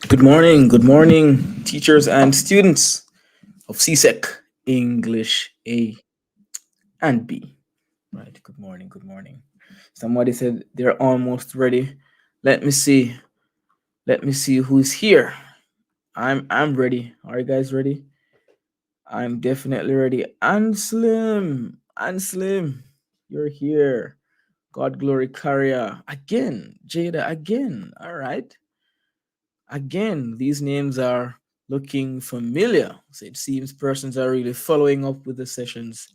Good morning, teachers and students of CSEC English A and B. Right, good morning. Somebody said they're almost ready. Let me see. Let me see who's here. I'm ready. Are you guys ready? I'm definitely ready. And Slim, you're here. God glory carrier again. Jada again. All right. Again, these names are looking familiar. So it seems persons are really following up with the sessions.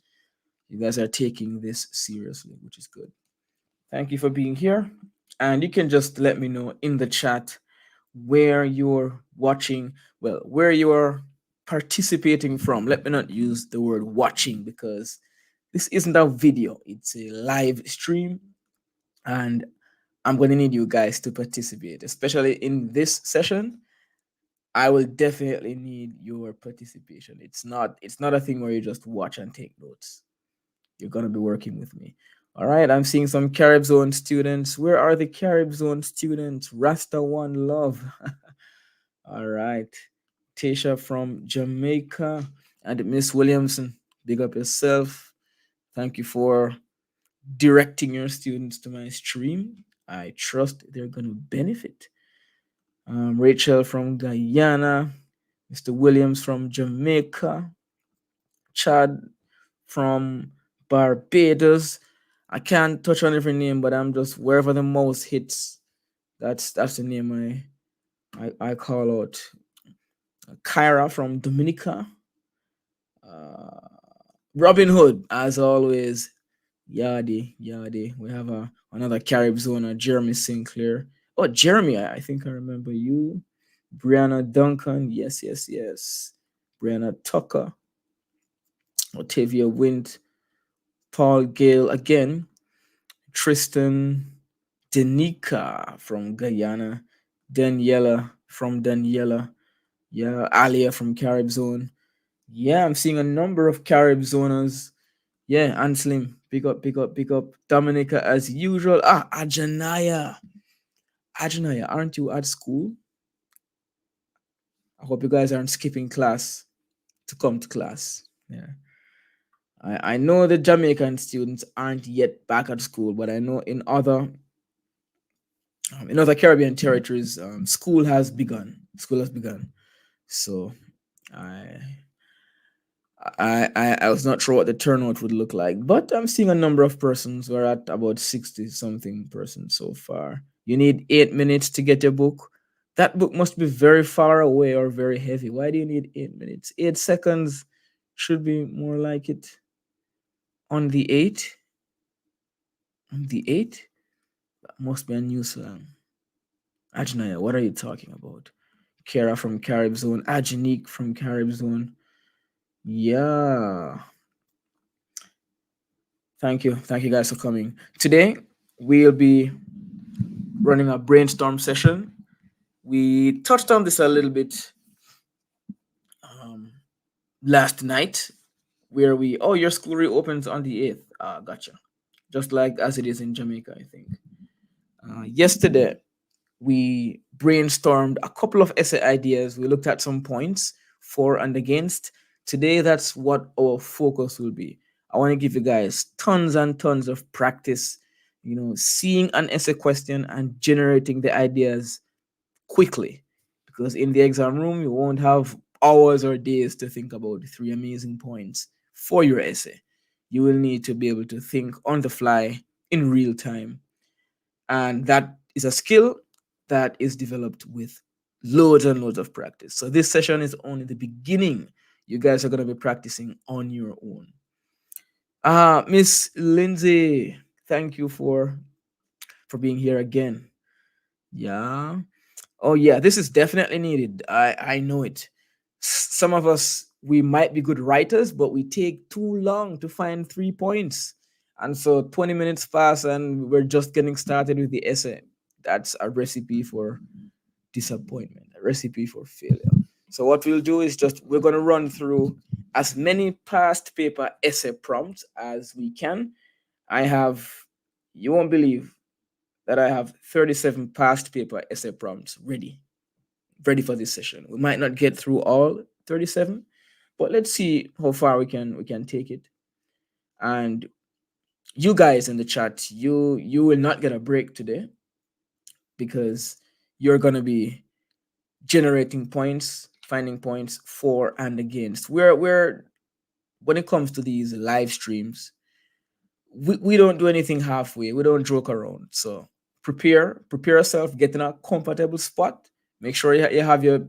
You guys are taking this seriously, which is good. Thank you for being here. And you can just let me know in the chat where you're watching, well, where you're participating from. Let me not use the word watching because this isn't a video, it's a live stream. And I'm going to need you guys to participate, especially in this session. I will definitely need your participation. It's not a thing where you just watch and take notes. You're gonna be working with me. All right, I'm seeing some Carib Zone students. Where are the Carib Zone students? Rasta One Love. All right. Tasha from Jamaica and Miss Williamson. Big up yourself. Thank you for directing your students to my stream. I trust they're gonna benefit. Rachel from Guyana, Mr. Williams from Jamaica, Chad from Barbados. I can't touch on every name, but I'm just wherever the mouse hits. That's the name I call out. Kyra from Dominica. Robin Hood, as always. Yadi. We have another Carib zoner, Jeremy Sinclair. Oh, Jeremy, I think I remember you. Brianna Duncan, yes. Brianna Tucker, Otavia Wint, Paul Gale again, Tristan Denica from Guyana, Daniela from Daniela, yeah, Alia from Carib Zone. Yeah, I'm seeing a number of Carib zoners. Yeah, and Slim, big up. Dominica as usual. Ajanaya. Ajanaya, aren't you at school? I hope you guys aren't skipping class to come to class. Yeah. I know the Jamaican students aren't yet back at school, but I know in other Caribbean territories, school has begun. So I I was not sure what the turnout would look like, but I'm seeing a number of persons. We're at about 60 something persons so far. You need 8 minutes to get your book. That book must be very far away or very heavy. Why do you need 8 minutes? 8 seconds should be more like it. On the 8? On the 8? That must be a new slang. Ajnaya, what are you talking about? Kara from Carib Zone, Ajanique from Carib Zone. Yeah. Thank you guys for coming. Today we'll be running a brainstorm session. We touched on this a little bit last night, where your school reopens on the 8th. Gotcha. Just like as it is in Jamaica, I think. Yesterday we brainstormed a couple of essay ideas. We looked at some points for and against. Today, that's what our focus will be. I want to give you guys tons and tons of practice, seeing an essay question and generating the ideas quickly. Because in the exam room, you won't have hours or days to think about the three amazing points for your essay. You will need to be able to think on the fly in real time. And that is a skill that is developed with loads and loads of practice. So this session is only the beginning. You guys are going to be practicing on your own. Miss Lindsay, thank you for being here again. Yeah. Oh yeah, this is definitely needed. I know it. Some of us, we might be good writers, but we take too long to find 3 points. And so 20 minutes pass and we're just getting started with the essay. That's a recipe for disappointment, a recipe for failure. So what we'll do is we're going to run through as many past paper essay prompts as we can. You won't believe that I have 37 past paper essay prompts ready for this session. We might not get through all 37, but let's see how far we can take it. And you guys in the chat, you will not get a break today, because you're going to be generating points, finding points for and against. We're when it comes to these live streams, we don't do anything halfway. We don't joke around. So prepare yourself, get in a comfortable spot. Make sure you have your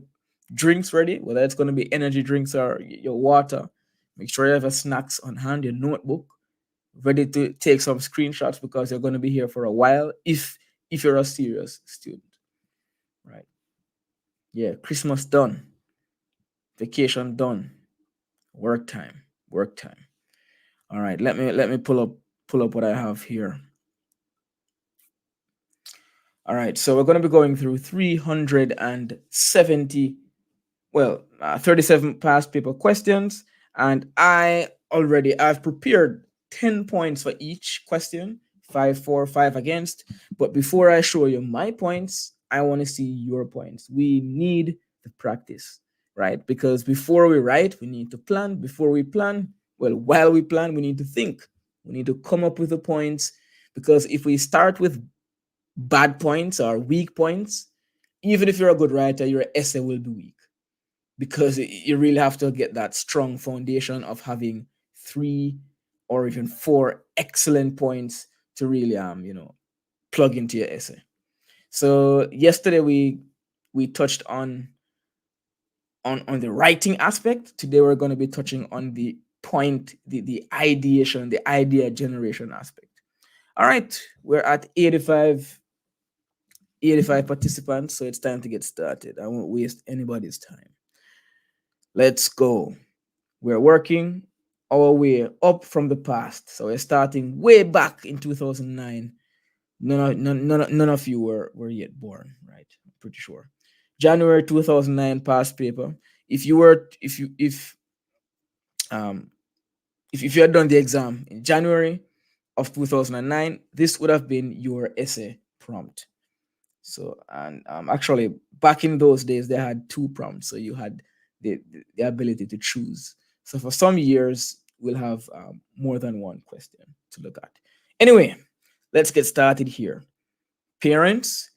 drinks ready, whether it's going to be energy drinks or your water. Make sure you have your snacks on hand, your notebook, ready to take some screenshots, because you're going to be here for a while if you're a serious student. Right? Yeah, Christmas done. Vacation done. Work time. All right, let me pull up what I have here. All right, so we're going to be going through 370, 37 past paper questions, and I've prepared 10 points for each question, 5 for, 5 against. But before I show you my points, I want to see your points. We need the practice, right? Because before we write, we need to plan. Before we plan, while we plan, we need to think. We need to come up with the points, because if we start with bad points or weak points, even if you're a good writer, your essay will be weak, because you really have to get that strong foundation of having 3 or even 4 excellent points to really plug into your essay. So yesterday we touched on the writing aspect. Today we're going to be touching on the point, the ideation, the idea generation aspect. All right, we're at 85 participants, so it's time to get started. I won't waste anybody's time. Let's go. We're working our way up from the past. So we're starting way back in 2009. None of you were yet born, right? I'm pretty sure. January 2009 past paper. If you had done the exam in January of 2009, this would have been your essay prompt. So, and actually, back in those days, they had 2 prompts, so you had the ability to choose. So for some years, we'll have more than 1 question to look at. Anyway, let's get started here. Parents,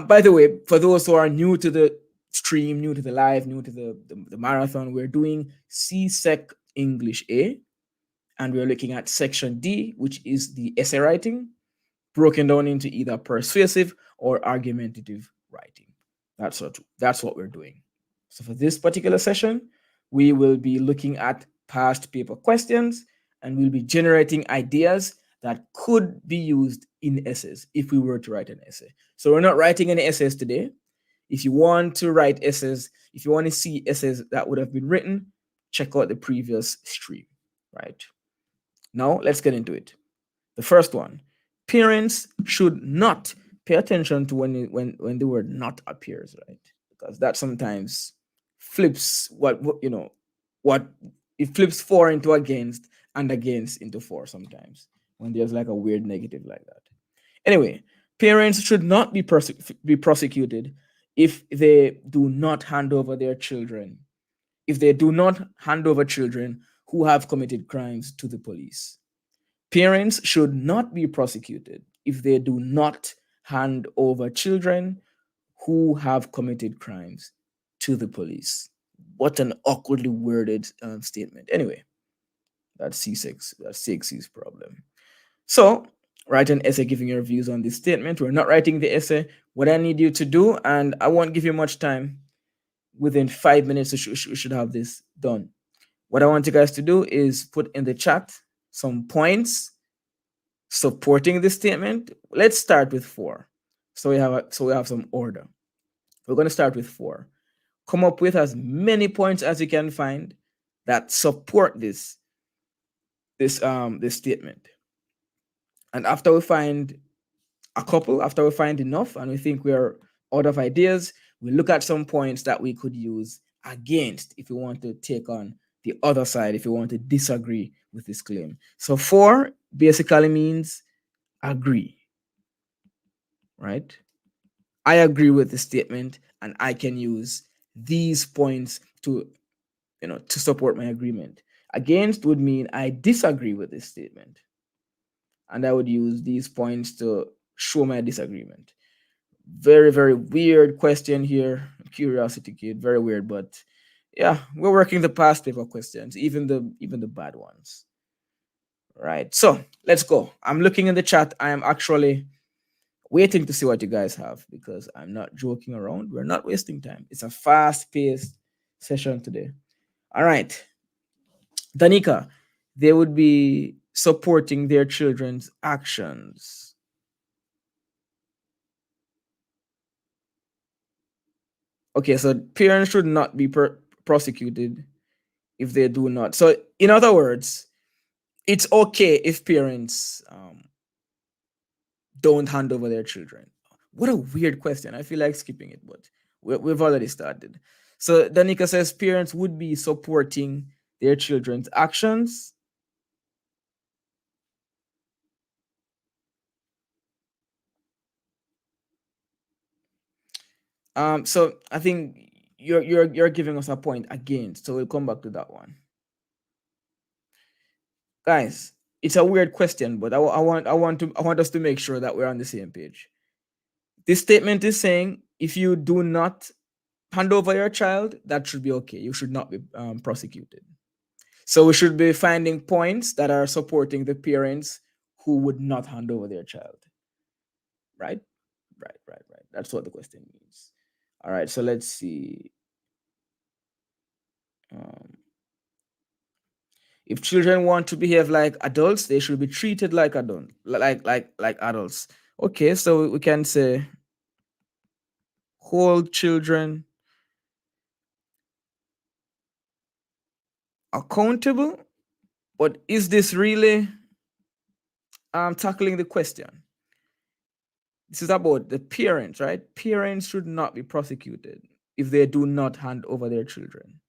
by the way, for those who are new to the stream, new to the live, new to the marathon, we're doing CSEC English A, and we're looking at section D, which is the essay writing, broken down into either persuasive or argumentative writing. That's what we're doing. So for this particular session, we will be looking at past paper questions, and we'll be generating ideas that could be used in essays if we were to write an essay. So we're not writing any essays today. If you want to write essays, if you want to see essays that would have been written, check out the previous stream, right? Now let's get into it. The first one. Parents should not pay attention to when the word not appears, right? Because that sometimes flips what it flips 4 into against and against into 4 sometimes, when there's like a weird negative like that. Anyway, parents should not be prosecuted if they do not hand over their children, if they do not hand over children who have committed crimes to the police. Parents should not be prosecuted if they do not hand over children who have committed crimes to the police. What an awkwardly worded statement. Anyway, that's CSEC's problem. So, write an essay giving your views on this statement. We're not writing the essay. What I need you to do, and I won't give you much time, within 5 minutes we should have this done. What I want you guys to do is put in the chat some points supporting this statement. Let's start with 4. So we have some order. We're going to start with 4. Come up with as many points as you can find that support this statement. And after we find a couple, after we find enough and we think we're out of ideas, we look at some points that we could use against if we want to take on the other side, if you want to disagree with this claim. So 4 basically means agree. right? I agree with the statement, and I can use these points to, to support my agreement. Against would mean I disagree with this statement, and I would use these points to show my disagreement. Very, very weird question here. Curiosity kid, very weird, but yeah, we're working the past paper questions, even the bad ones. Right. So let's go. I'm looking in the chat. I am actually waiting to see what you guys have because I'm not joking around. We're not wasting time. It's a fast-paced session today. All right. Danica, they would be supporting their children's actions. Okay, so parents should not be prosecuted if they do not. So, in other words, it's okay if parents don't hand over their children. What a weird question. I feel like skipping it, but we've already started. So, Danica says parents would be supporting their children's actions. So I think you're giving us a point again. So we'll come back to that one. Guys, it's a weird question, but I want us to make sure that we're on the same page. This statement is saying if you do not hand over your child, that should be okay. You should not be prosecuted. So we should be finding points that are supporting the parents who would not hand over their child. Right? Right. That's what the question means. All right. So let's see. Um, if children want to behave like adults, they should be treated like adults, like adults. Okay, so we can say hold children accountable, but is this really tackling the question? This is about the parents, right? Parents should not be prosecuted if they do not hand over their children.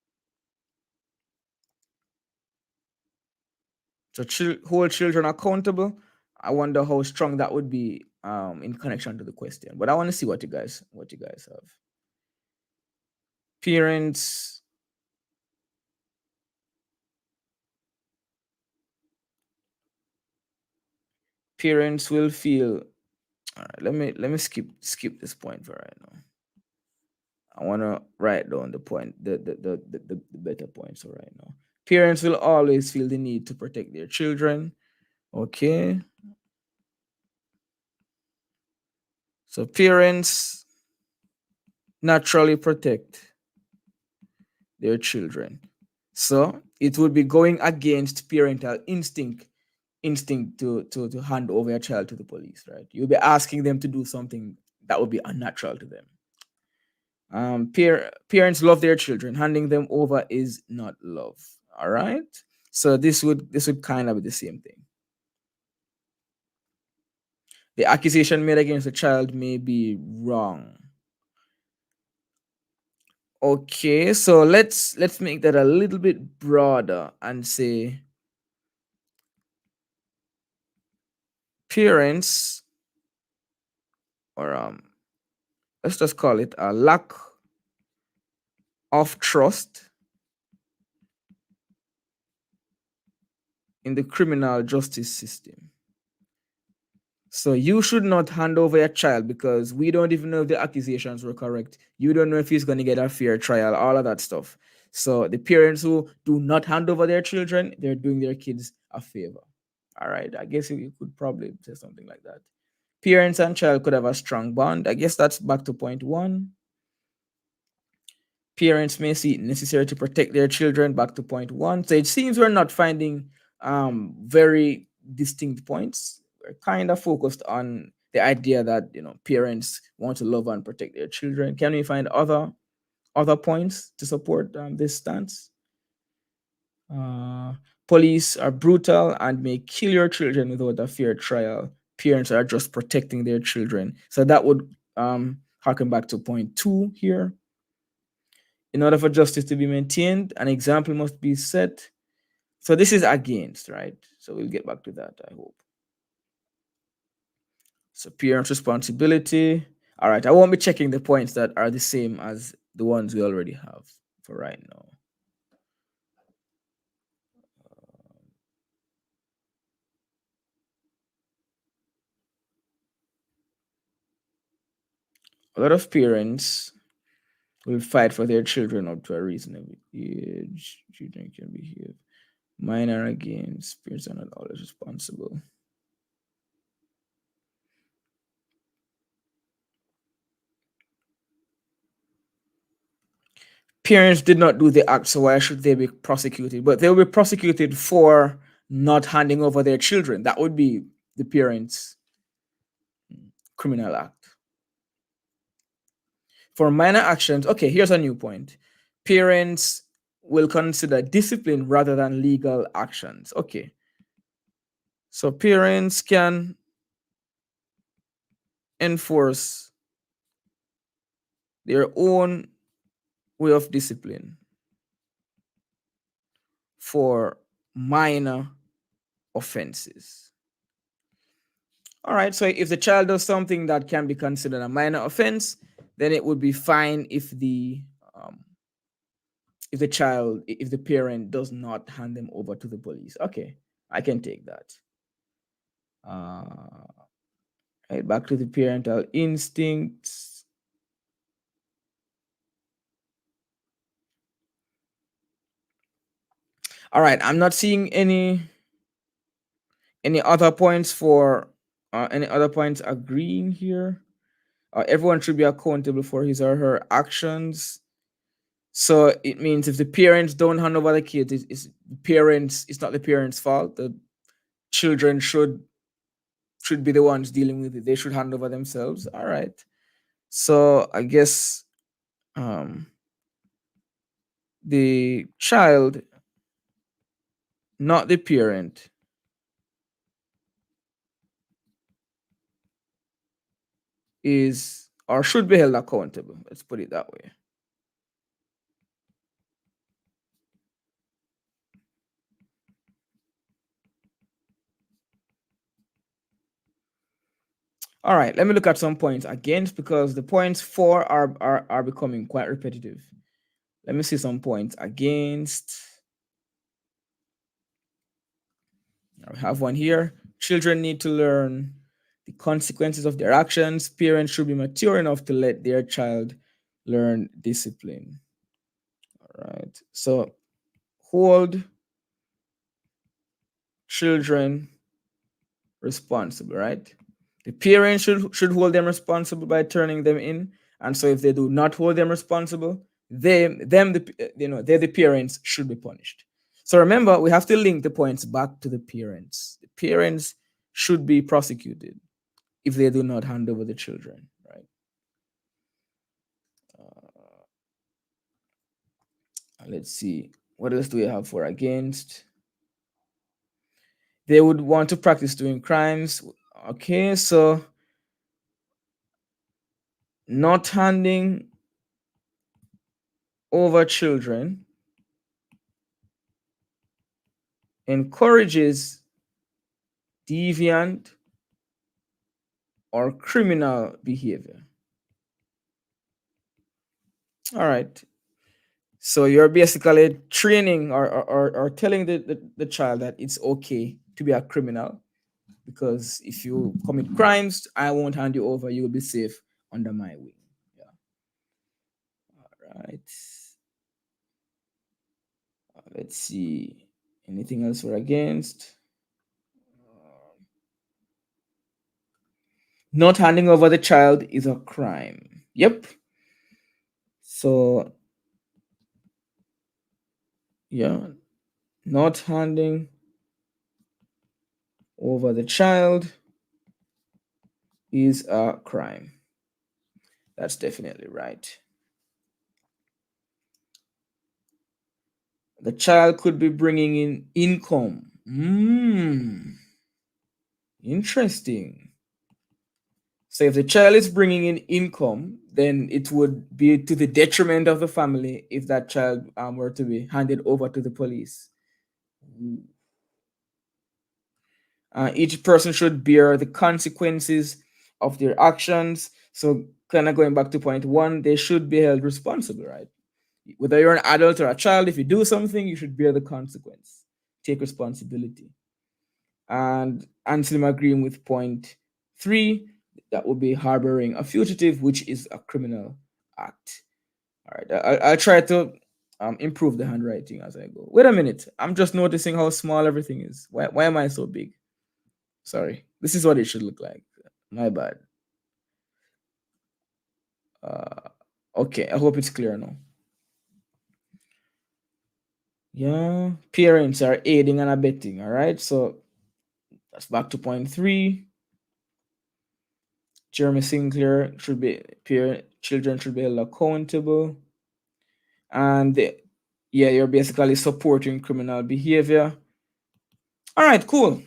So hold children accountable. I wonder how strong that would be in connection to the question. But I want to see what you guys have. Parents parents will feel. All right, let me skip this point for right now. I want to write down the point, the better points for right now. Parents will always feel the need to protect their children. Okay. So parents naturally protect their children. So it would be going against parental instinct to hand over your child to the police, right? You'll be asking them to do something that would be unnatural to them. Parents love their children. Handing them over is not love. All right. So this would kind of be the same thing. The accusation made against the child may be wrong. Okay, so let's make that a little bit broader and say parents, or let's just call it a lack of trust in the criminal justice system. So you should not hand over your child because we don't even know if the accusations were correct. You don't know if he's going to get a fair trial, all of that stuff. So the parents who do not hand over their children, they're doing their kids a favor. All right, I guess you could probably say something like that. Parents and child could have a strong bond. I guess that's back to point one. Parents may see it necessary to protect their children, back to point one. So it seems we're not finding very distinct points. We're kind of focused on the idea that parents want to love and protect their children. Can we find other points to support this stance? uh, Police are brutal and may kill your children without a fair trial. Parents are just protecting their children. So that would harken back to point two here. In order for justice to be maintained, an example must be set. So this is against, right? So we'll get back to that, I hope. So parents' responsibility. All right, I won't be checking the points that are the same as the ones we already have for right now. A lot of parents will fight for their children up to a reasonable age. Children can behave. Minor against parents are not always responsible. Parents did not do the act, so why should they be prosecuted? But they will be prosecuted for not handing over their children. That would be the parents' criminal act. For minor actions, okay, here's a new point. Parents will consider discipline rather than legal actions. Okay. So parents can enforce their own way of discipline for minor offenses. All right, so if the child does something that can be considered a minor offense, then it would be fine um, if the parent does not hand them over to the police. Okay, I can take that. Right, back to the parental instincts. All right, I'm not seeing any other points for any other points agreeing here. Everyone should be accountable for his or her actions. So it means if the parents don't hand over the kids, it's not the parents' fault. The children should be the ones dealing with it. They should hand over themselves. All right. So I guess the child, not the parent, is or should be held accountable. Let's put it that way. All right, let me look at some points against, because the points for are becoming quite repetitive. Let me see some points against. I have one here. Children need to learn the consequences of their actions. Parents should be mature enough to let their child learn discipline. All right. So hold children responsible, right? The parents should hold them responsible by turning them in. And so if they do not hold them responsible, they're the parents should be punished. So remember, we have to link the points back to the parents. The parents should be prosecuted if they do not hand over the children, right? Let's see. What else do we have for against? They would want to practice doing crimes. Okay, so not handing over children encourages deviant or criminal behavior. All right. So you're basically training or telling the child that it's okay to be a criminal, because if you commit crimes, I won't hand you over. You will be safe under my wing. Yeah. All right. Let's see. Anything else we're against? Not handing over the child is a crime. Yep. So, yeah, not handing over the child is a crime. That's definitely right. The child could be bringing in income. Interesting. So if the child is bringing in income, then it would be to the detriment of the family if that child were to be handed over to the police. Each person should bear the consequences of their actions. So kind of going back to point one, they should be held responsible, right? Whether you're an adult or a child, if you do something, you should bear the consequence. Take responsibility. And Anselm agreeing with point three, that would be harboring a fugitive, which is a criminal act. All right, I'll try to improve the handwriting as I go. Wait a minute, I'm just noticing how small everything is. Why am I so big? Sorry, this is what it should look like. My bad. Uh, okay, I hope it's clear now. Yeah, parents are aiding and abetting. All right, so that's back to point three. Jeremy Sinclair should be children should be held accountable, and yeah, you're basically supporting criminal behavior. All right, cool.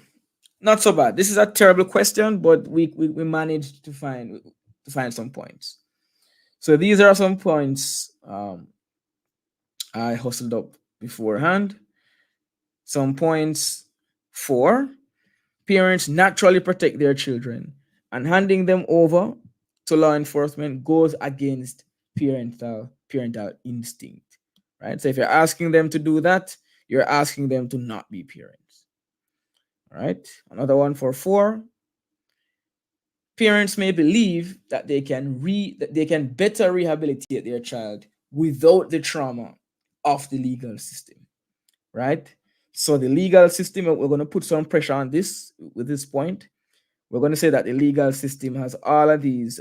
Not so bad. This is a terrible question, but we managed to find some points. So these are some points I hustled up beforehand. Some points for parents naturally protect their children, and handing them over to law enforcement goes against parental instinct, right? So if you're asking them to do that, you're asking them to not be parents. All right. Another one for four. Parents may believe that they can better rehabilitate their child without the trauma of the legal system, right? So the legal system, we're going to put some pressure on this with this point. We're going to say that the legal system has all of these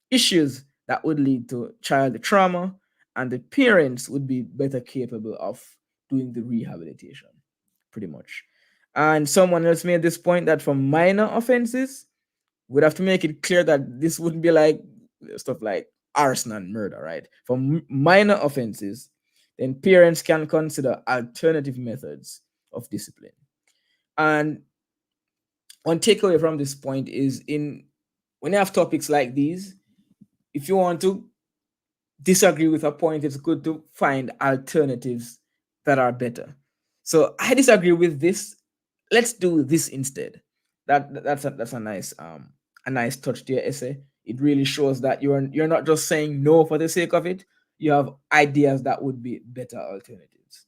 issues that would lead to child trauma, and the parents would be better capable of doing the rehabilitation, pretty much. And someone else made this point that for minor offenses, we'd have to make it clear that this wouldn't be like stuff like arson and murder, right? For minor offenses, then parents can consider alternative methods of discipline. And one takeaway from this point is in when you have topics like these, if you want to disagree with a point, it's good to find alternatives that are better. So I disagree with this. Let's do this instead. That's a nice touch to your essay. It really shows that you're not just saying no for the sake of it. You have ideas that would be better alternatives.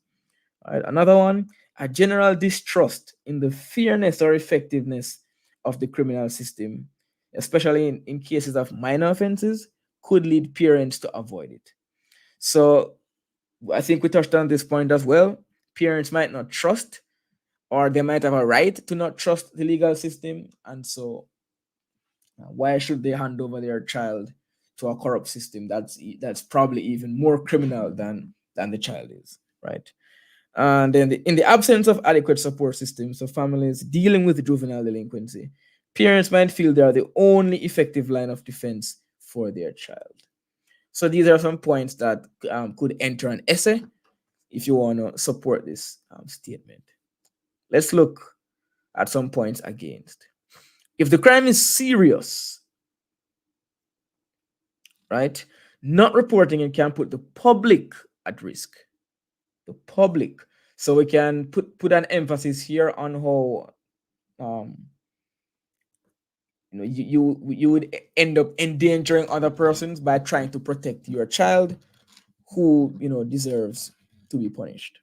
All right, another one, a general distrust in the fairness or effectiveness of the criminal system, especially in cases of minor offenses, could lead parents to avoid it. So I think we touched on this point as well. Parents might not trust, or they might have a right to not trust the legal system. And so, why should they hand over their child to a corrupt system that's probably even more criminal than the child is, right? And then in the absence of adequate support systems for families dealing with juvenile delinquency, parents might feel they are the only effective line of defense for their child. So these are some points that could enter an essay if you want to support this statement. Let's look at some points against. If the crime is serious, right, not reporting it can put the public at risk. The public. So we can put an emphasis here on how you would end up endangering other persons by trying to protect your child who deserves to be punished,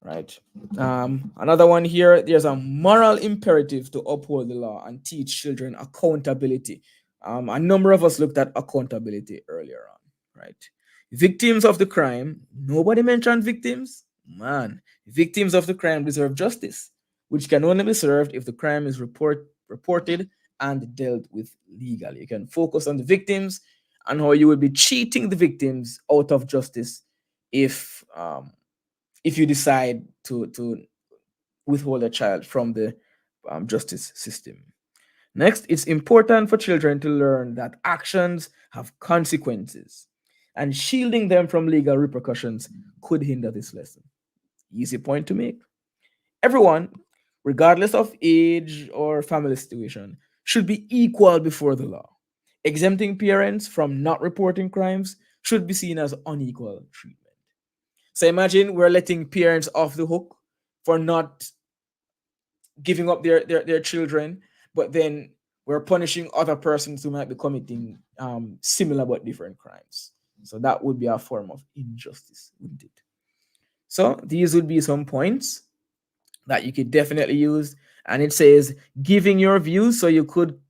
right? Another one here, there's a moral imperative to uphold the law and teach children accountability. A number of us looked at accountability earlier on, right? Victims of the crime, nobody mentioned victims. Man, victims of the crime deserve justice, which can only be served if the crime is reported and dealt with legally. You can focus on the victims and how you will be cheating the victims out of justice if you decide to withhold a child from the justice system. Next, it's important for children to learn that actions have consequences, and shielding them from legal repercussions could hinder this lesson. Easy point to make. Everyone, regardless of age or family situation, should be equal before the law. Exempting parents from not reporting crimes should be seen as unequal treatment. So imagine we're letting parents off the hook for not giving up their children, but then we're punishing other persons who might be committing similar but different crimes. So that would be a form of injustice, wouldn't it? So these would be some points that you could definitely use. And it says giving your views. So you could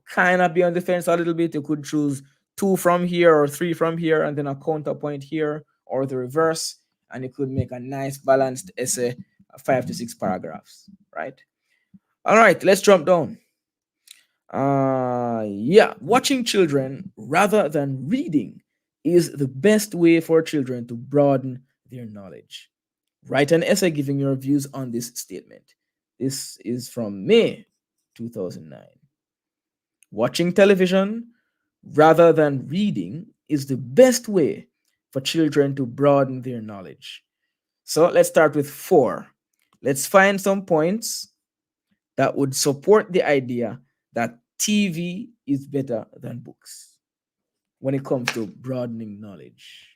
kind of be on the fence a little bit. You could choose two from here or three from here, and then a counterpoint here, or the reverse, and you could make a nice balanced essay, 5 to 6 paragraphs, right? All right, let's jump down. Yeah, watching children rather than reading is the best way for children to broaden their knowledge. Write an essay giving your views on this statement. This is from May 2009. Watching television rather than reading is the best way for children to broaden their knowledge. So let's start with 4. Let's find some points that would support the idea that TV is better than books when it comes to broadening knowledge.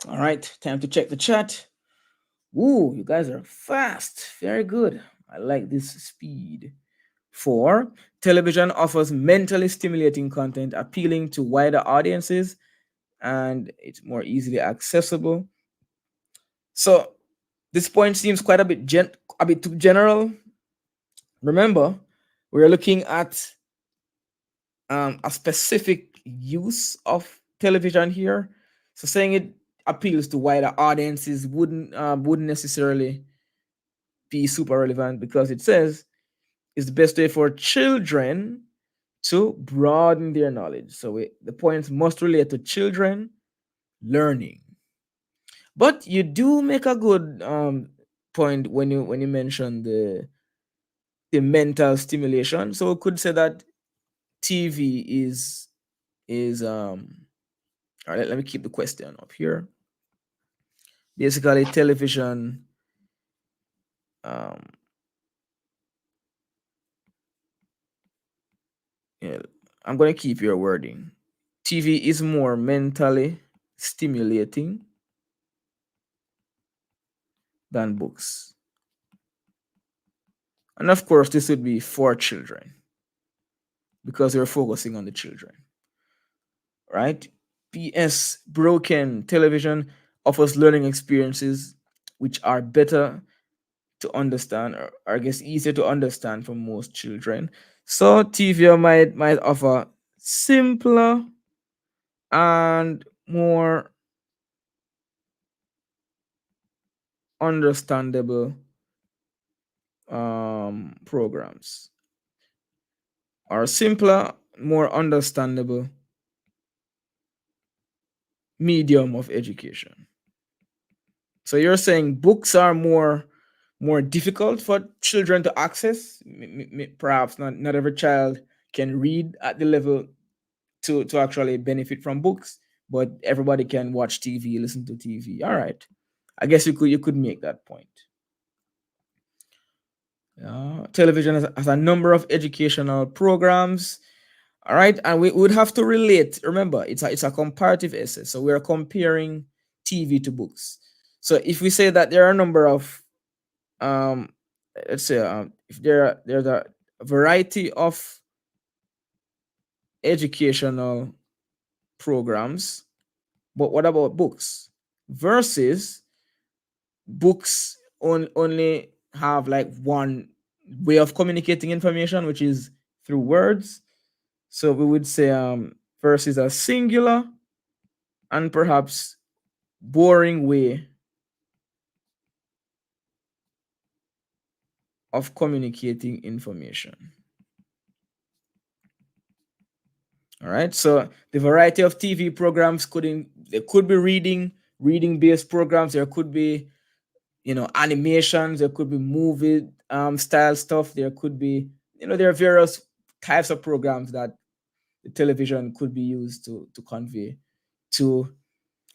All right, time to check the chat. Ooh, you guys are fast. Very good. I like this speed. 4. Television offers mentally stimulating content appealing to wider audiences and it's more easily accessible. So this point seems quite a bit too general. Remember, we're looking at a specific use of television here. So saying it appeals to wider audiences wouldn't necessarily be super relevant because it says it's the best way for children to broaden their knowledge. So the points must relate to children learning. But you do make a good point when you mention the mental stimulation. So we could say that TV is. All right, let me keep the question up here. Basically, television. Um, yeah, I'm gonna keep your wording. TV is more mentally stimulating than books. And of course, this would be for children because we're focusing on the children, right? PS broken television offers learning experiences which are better to understand, or I guess easier to understand for most children. So TV might offer simpler and more understandable programs, or simpler, more understandable medium of education. So you're saying books are more difficult for children to access. Perhaps not every child can read at the level to actually benefit from books, but everybody can watch TV, listen to TV. All right, I guess you could make that point. Television has a number of educational programs. All right, and we would have to relate. Remember, it's a comparative essay, so we are comparing TV to books. So if we say that there are a number of um, let's say if there's a variety of educational programs, but what about books? Versus books only have like one way of communicating information, which is through words. So we would say versus a singular and perhaps boring way of communicating information. All right. So the variety of TV programs there could be reading based programs. There could be, animations. There could be movie style stuff. There could be, there are various types of programs that the television could be used to convey to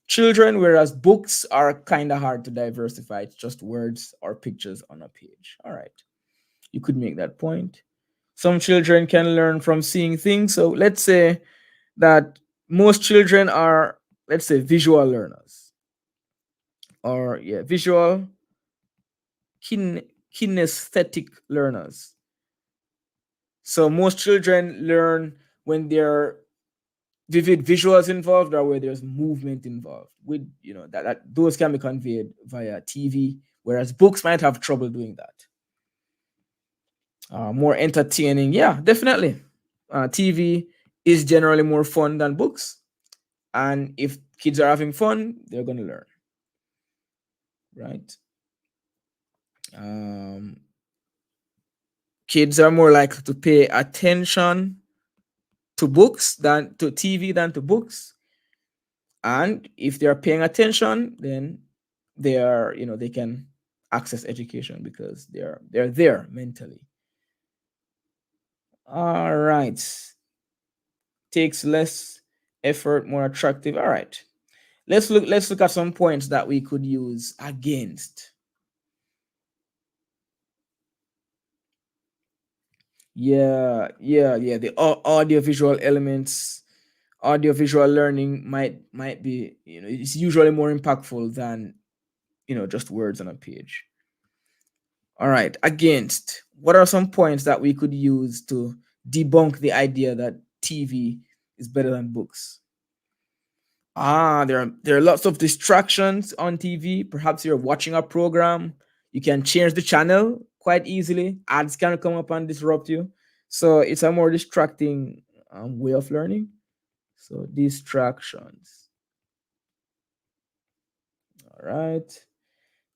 children, whereas books are kind of hard to diversify. It's just words or pictures on a page. All right. You could make that point. Some children can learn from seeing things. So let's say that most children are, let's say, visual learners, or yeah, visual kinesthetic learners. So most children learn when there are vivid visuals involved, or where there's movement involved. With, that those can be conveyed via TV, whereas books might have trouble doing that. More entertaining, yeah, definitely. TV is generally more fun than books, and if kids are having fun, they're going to learn, right? um, Kids are more likely to pay attention to books than to TV than to books, and if they are paying attention, then they can access education because they're there mentally. All right, takes less effort, more attractive. All right, let's look at some points that we could use against. Yeah, the audiovisual elements. Audiovisual learning might be, it's usually more impactful than, just words on a page. All right, against, what are some points that we could use to debunk the idea that TV is better than books? There are lots of distractions on TV. Perhaps you're watching a program, you can change the channel quite easily. Ads can come up and disrupt you. So it's a more distracting way of learning. So distractions. All right.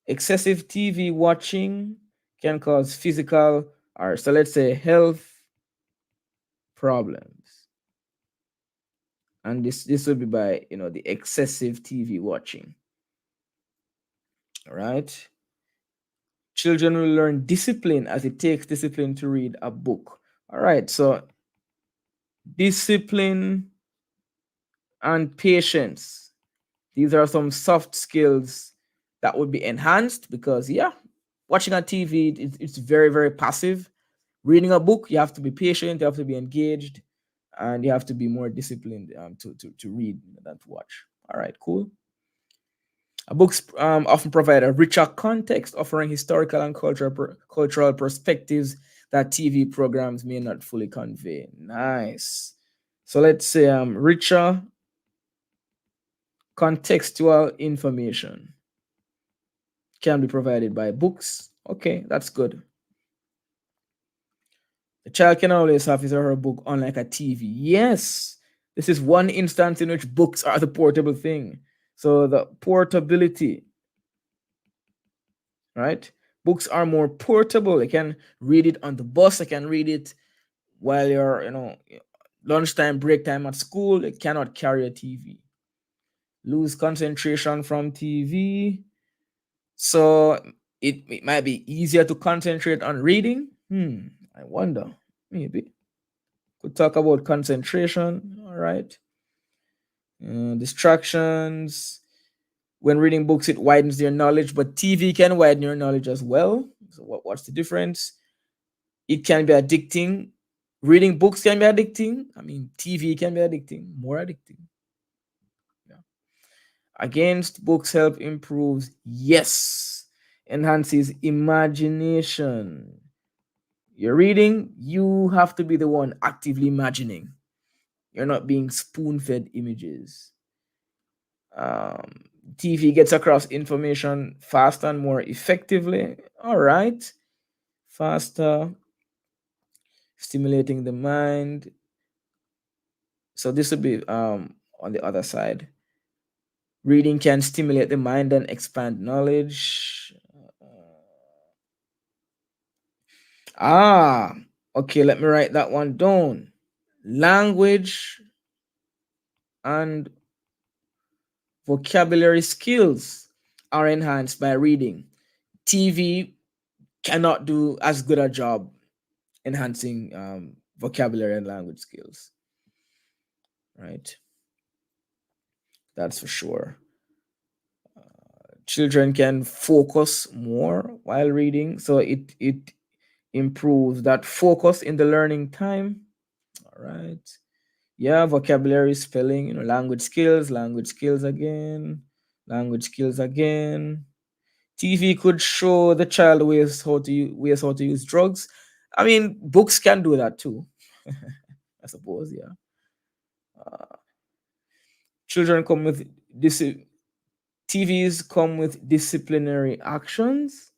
Excessive TV watching can cause physical, or so let's say health problems. And this will be by, the excessive TV watching. All right. Children will learn discipline as it takes discipline to read a book. All right. So discipline and patience. These are some soft skills that would be enhanced because, yeah, watching a TV, it's very, very passive. Reading a book, you have to be patient, you have to be engaged, and you have to be more disciplined to read than to watch. All right, cool. Books often provide a richer context, offering historical and cultural perspectives that TV programs may not fully convey. Nice. So let's say richer contextual information can be provided by books. Okay, that's good. The child can always have his or her book, unlike a TV. Yes, this is one instance in which books are the portable thing. So the portability, right? Books are more portable. I can read it on the bus. I can read it while you're, lunchtime, break time at school. It cannot carry a TV. Lose concentration from TV. So it might be easier to concentrate on reading. I wonder. Maybe. Could talk about concentration. All right. Distractions. When reading books, it widens your knowledge, but TV can widen your knowledge as well. So what's the difference? It can be addicting. Reading books can be addicting. I mean, TV can be addicting, more addicting. Yeah. Against, books help improves, yes, enhances imagination. You're reading, you have to be the one actively imagining. You're not being spoon fed images. Um, TV gets across information faster and more effectively. All right. Faster, stimulating the mind. So this would be on the other side. Reading can stimulate the mind and expand knowledge. Ah, okay, let me write that one down. Language and vocabulary skills are enhanced by reading. TV cannot do as good a job enhancing vocabulary and language skills, right? That's for sure. Children can focus more while reading, so it improves that focus in the learning time. All right. Yeah, vocabulary, spelling, language skills again, language skills again. TV could show the child ways how to use drugs. I mean, books can do that too. I suppose, yeah. Children come with this. TVs come with disciplinary actions,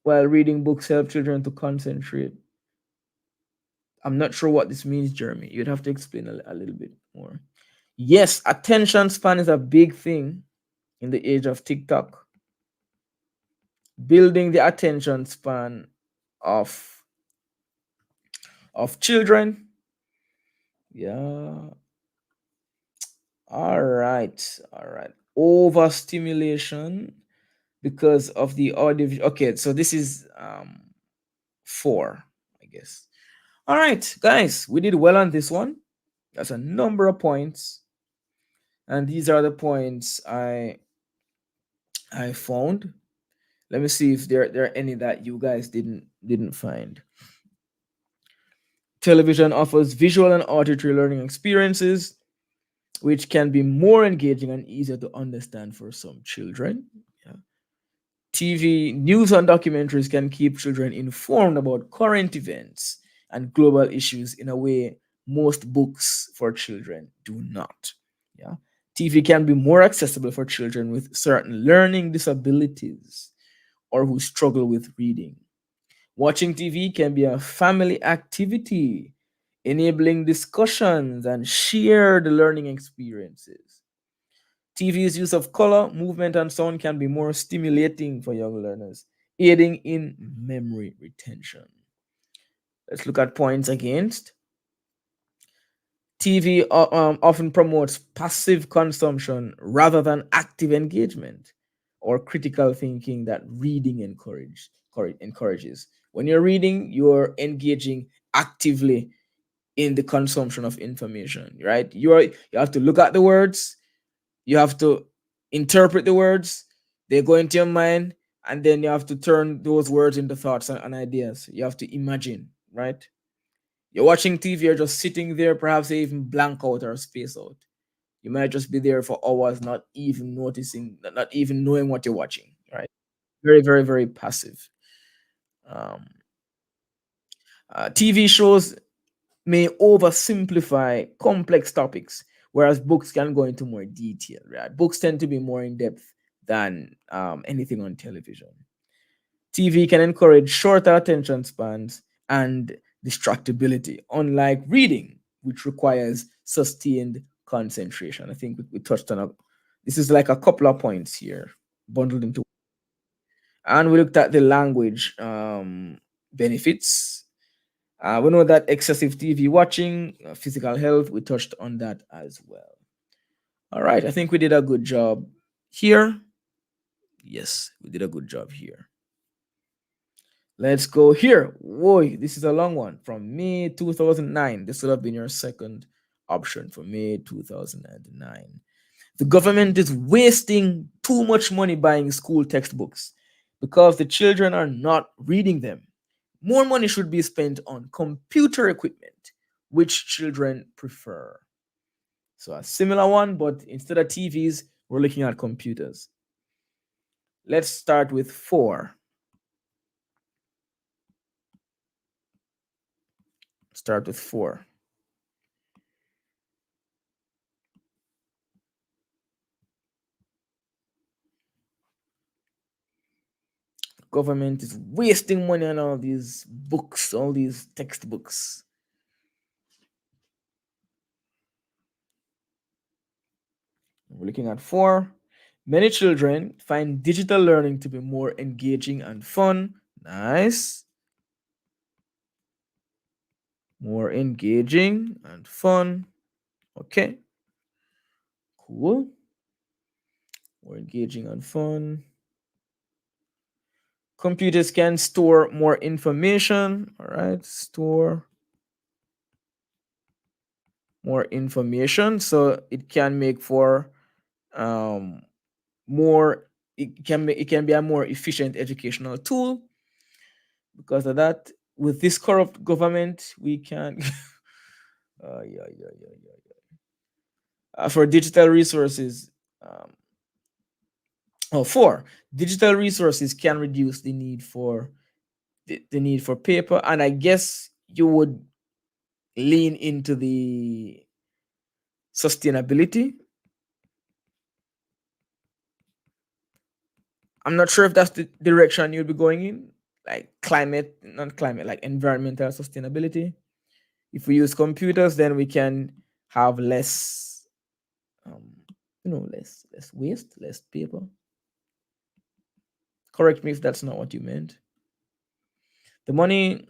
while reading books help children to concentrate. I'm not sure what this means, Jeremy. You'd have to explain a little bit more. Yes, attention span is a big thing in the age of TikTok. Building the attention span of children. Yeah. All right. All right. Overstimulation because of the audio. Okay, so this is 4, I guess. All right, guys, we did well on this one. That's a number of points, and these are the points I found. Let me see if there are any that you guys didn't find. Television offers visual and auditory learning experiences, which can be more engaging and easier to understand for some children. Yeah. TV news and documentaries can keep children informed about current events and global issues in a way most books for children do not. Yeah. TV can be more accessible for children with certain learning disabilities or who struggle with reading. Watching TV can be a family activity, enabling discussions and shared learning experiences. TV's use of color, movement, and sound can be more stimulating for young learners, aiding in memory retention. Let's look at points against. TV often promotes passive consumption rather than active engagement or critical thinking that reading encourages. When you're reading, you're engaging actively in the consumption of information, right? You have to look at the words, you have to interpret the words, they go into your mind, and then you have to turn those words into thoughts and ideas. You have to imagine, right? You're watching TV, you're just sitting there, perhaps they even blank out or space out. You might just be there for hours, not even noticing, not even knowing what you're watching, right? Very, very, very passive. Um, TV shows may oversimplify complex topics, whereas books can go into more detail, right? Books tend to be more in depth than anything on television. TV can encourage shorter attention spans and distractibility, unlike reading, which requires sustained concentration. I think we touched on this is like a couple of points here bundled into, and we looked at the language benefits. We know that excessive TV watching, physical health, we touched on that as well. All right, I think we did a good job here. Yes, we did a good job here. Let's go here. Whoa, this is a long one from May 2009. This would have been your second option for May 2009. The government is wasting too much money buying school textbooks because the children are not reading them. More money should be spent on computer equipment, which children prefer. So a similar one, but instead of TVs, we're looking at computers. Let's start with 4. Start with 4. Government is wasting money on all these books, all these textbooks. We're looking at 4. Many children find digital learning to be more engaging and fun. Nice. More engaging and fun. Okay. Cool. More engaging and fun. Computers can store more information. All right, store more information, so it can make for um, more. It can be a more efficient educational tool. Because of that, with this corrupt government, we can. Yeah, yeah, yeah, yeah. For digital resources, um, for digital resources can reduce the need for paper, and I guess you would lean into the sustainability. I'm not sure if that's the direction you'll be going in, like climate, not climate, like environmental sustainability. If we use computers, then we can have less, um, less waste, less paper. Correct me if that's not what you meant. The money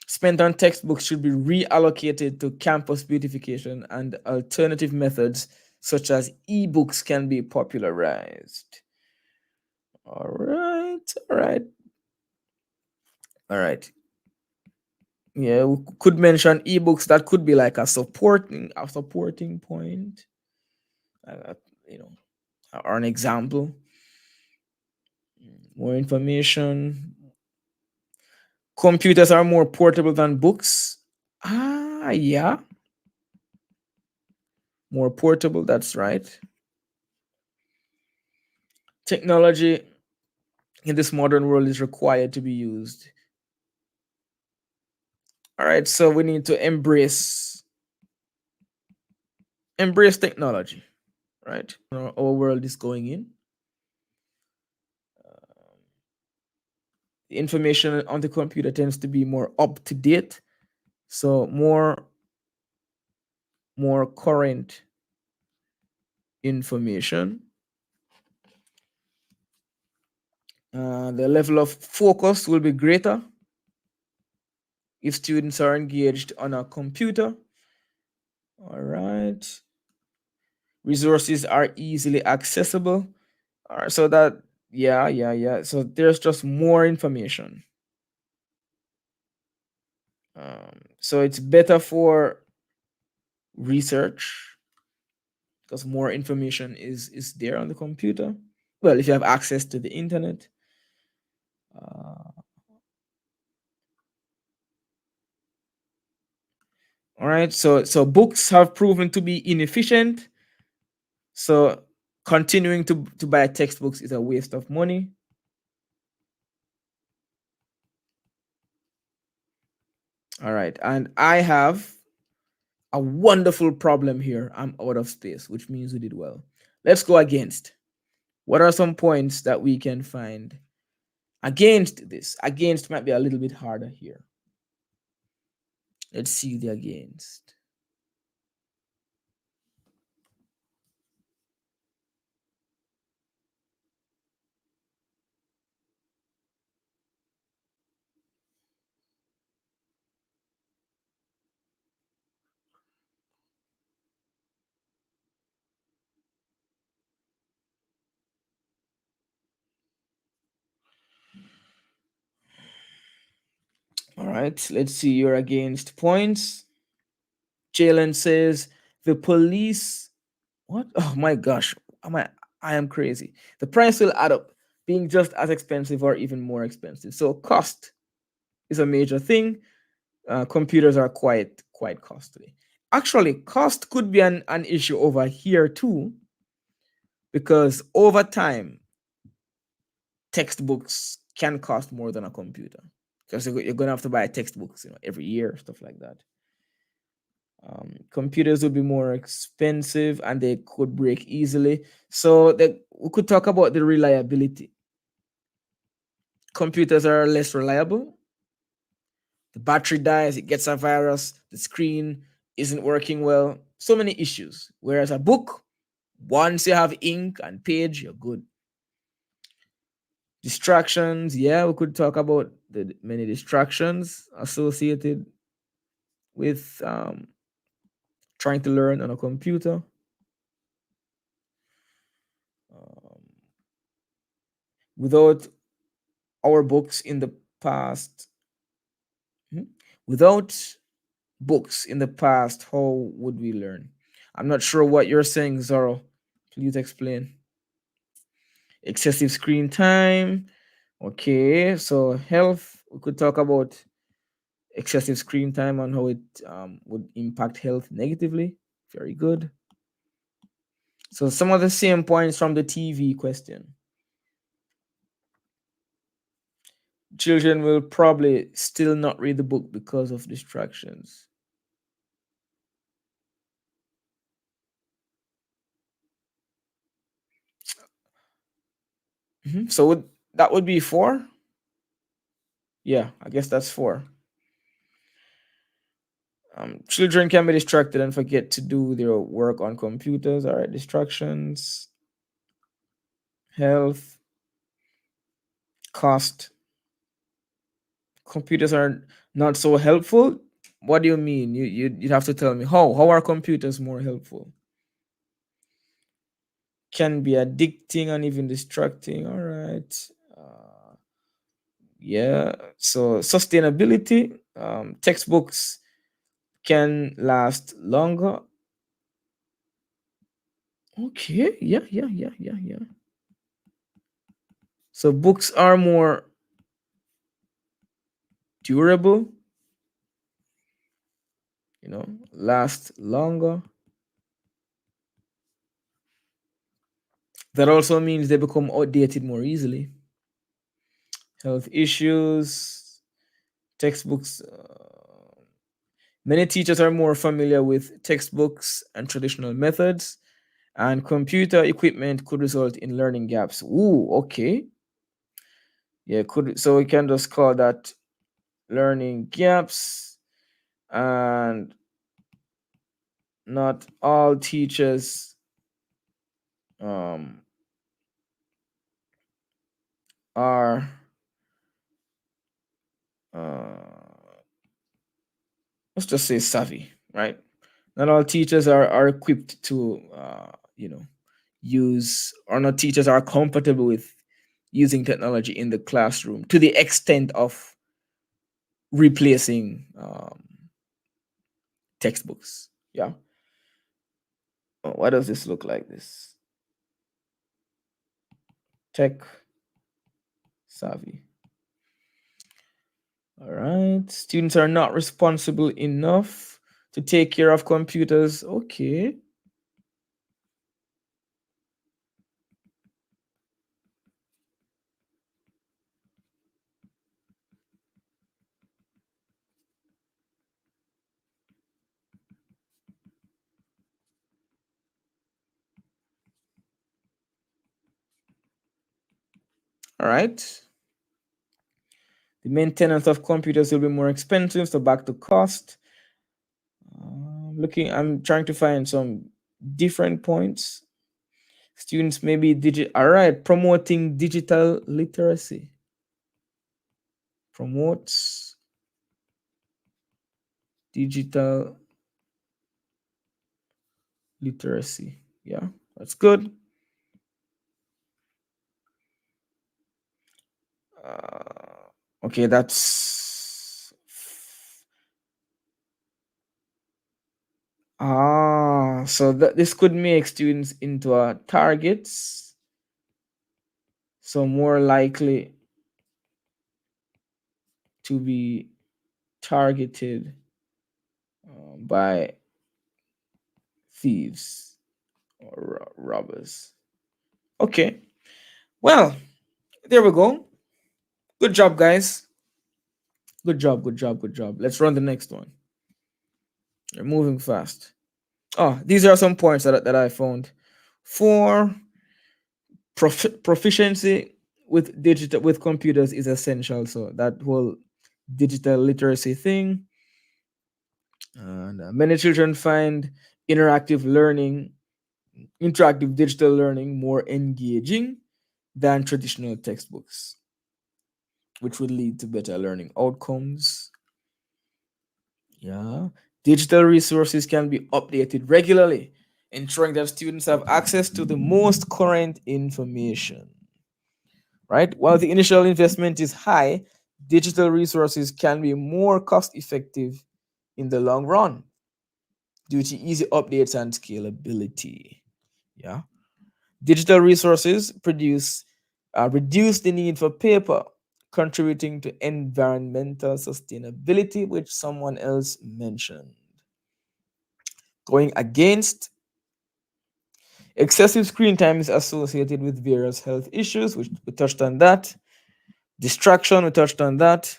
spent on textbooks should be reallocated to campus beautification, and alternative methods such as ebooks can be popularized. All right, all right, all right. Yeah, we could mention ebooks. That could be like a supporting point, uh, you know, or an example. More information. Computers are more portable than books. Yeah, more portable. That's right. Technology in this modern world is required to be used. All right, so we need to embrace technology, right? Our world is going in. The information on the computer tends to be more up to date, so more current information. The level of focus will be greater if students are engaged on a computer. All right. Resources are easily accessible. All right, so that, yeah, yeah, yeah. So there's just more information. So it's better for research because more information is there on the computer. Well, if you have access to the internet. Uh, all right. So books have proven to be inefficient. So continuing to buy textbooks is a waste of money. All right. And I have a wonderful problem here. I'm out of space, which means we did well. Let's go against. What are some points that we can find against this? Against might be a little bit harder here. Let's see the against. All right, let's see your against points. Jalen says the police. What? Oh my gosh, I am crazy. The price will add up, being just as expensive or even more expensive. So cost is a major thing. Computers are quite costly. Actually, cost could be an issue over here too, because over time, textbooks can cost more than a computer because you're going to have to buy textbooks, every year, stuff like that. Computers would be more expensive and they could break easily. So we could talk about the reliability. Computers are less reliable. The battery dies, it gets a virus, the screen isn't working well. So many issues. Whereas a book, once you have ink and page, you're good. Distractions, yeah, we could talk about the many distractions associated with trying to learn on a computer. Um, without our books in the past, hmm, without books in the past, how would we learn? I'm not sure what you're saying, Zoro. Please explain. Excessive screen time. Okay, so health. We could talk about excessive screen time and how it would impact health negatively. Very good. So some of the same points from the TV question. Children will probably still not read the book because of distractions. So that would be four? Yeah, I guess that's four. Children can be distracted and forget to do their work on computers. All right, distractions, health, cost. Computers are not so helpful. What do you mean? You'd have to tell me how. How are computers more helpful? Can be addicting and even distracting. All right. Yeah. So sustainability. Textbooks can last longer. Okay. Yeah. Yeah. Yeah. Yeah. Yeah. So books are more durable. Last longer. That also means they become outdated more easily. Health issues, textbooks. Many teachers are more familiar with textbooks and traditional methods, and computer equipment could result in learning gaps. Ooh, okay. Yeah, could so we can just call that learning gaps, and not all teachers um, are let's just say savvy, right? Not all teachers are equipped to use, or not teachers are comfortable with using technology in the classroom to the extent of replacing textbooks. Yeah. Why does this look like this? Tech savvy. All right. Students are not responsible enough to take care of computers. Okay. All right. The maintenance of computers will be more expensive, so back to cost. I'm trying to find some different points. Students may be all right, promoting digital literacy. Promotes digital literacy. Yeah, that's good. Okay, that's so this could make students into targets, so more likely to be targeted by thieves or robbers. Okay, well, there we go. Good job, guys. Good job, good job, good job. Let's run the next one. You're moving fast. Oh, these are some points that I found. For proficiency with computers is essential. So that whole digital literacy thing. And many children find interactive learning, interactive digital learning more engaging than traditional textbooks, which would lead to better learning outcomes. Yeah. Digital resources can be updated regularly, ensuring that students have access to the most current information. Right? While the initial investment is high, digital resources can be more cost effective in the long run due to easy updates and scalability. Yeah. Digital resources reduce the need for paper, contributing to environmental sustainability, which someone else mentioned. Going against, excessive screen time is associated with various health issues, which we touched on that. Distraction, we touched on that.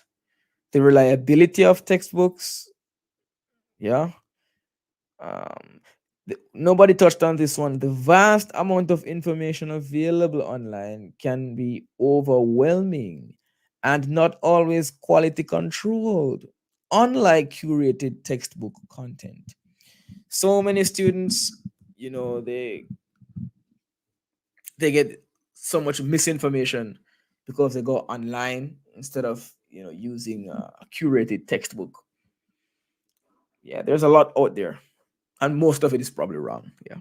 The reliability of textbooks, yeah. Um, Nobody touched on this one. The vast amount of information available online can be overwhelming and not always quality controlled, unlike curated textbook content. So many students, you know, they get so much misinformation because they go online instead of using a curated textbook. Yeah, there's a lot out there, and most of it is probably wrong. Yeah.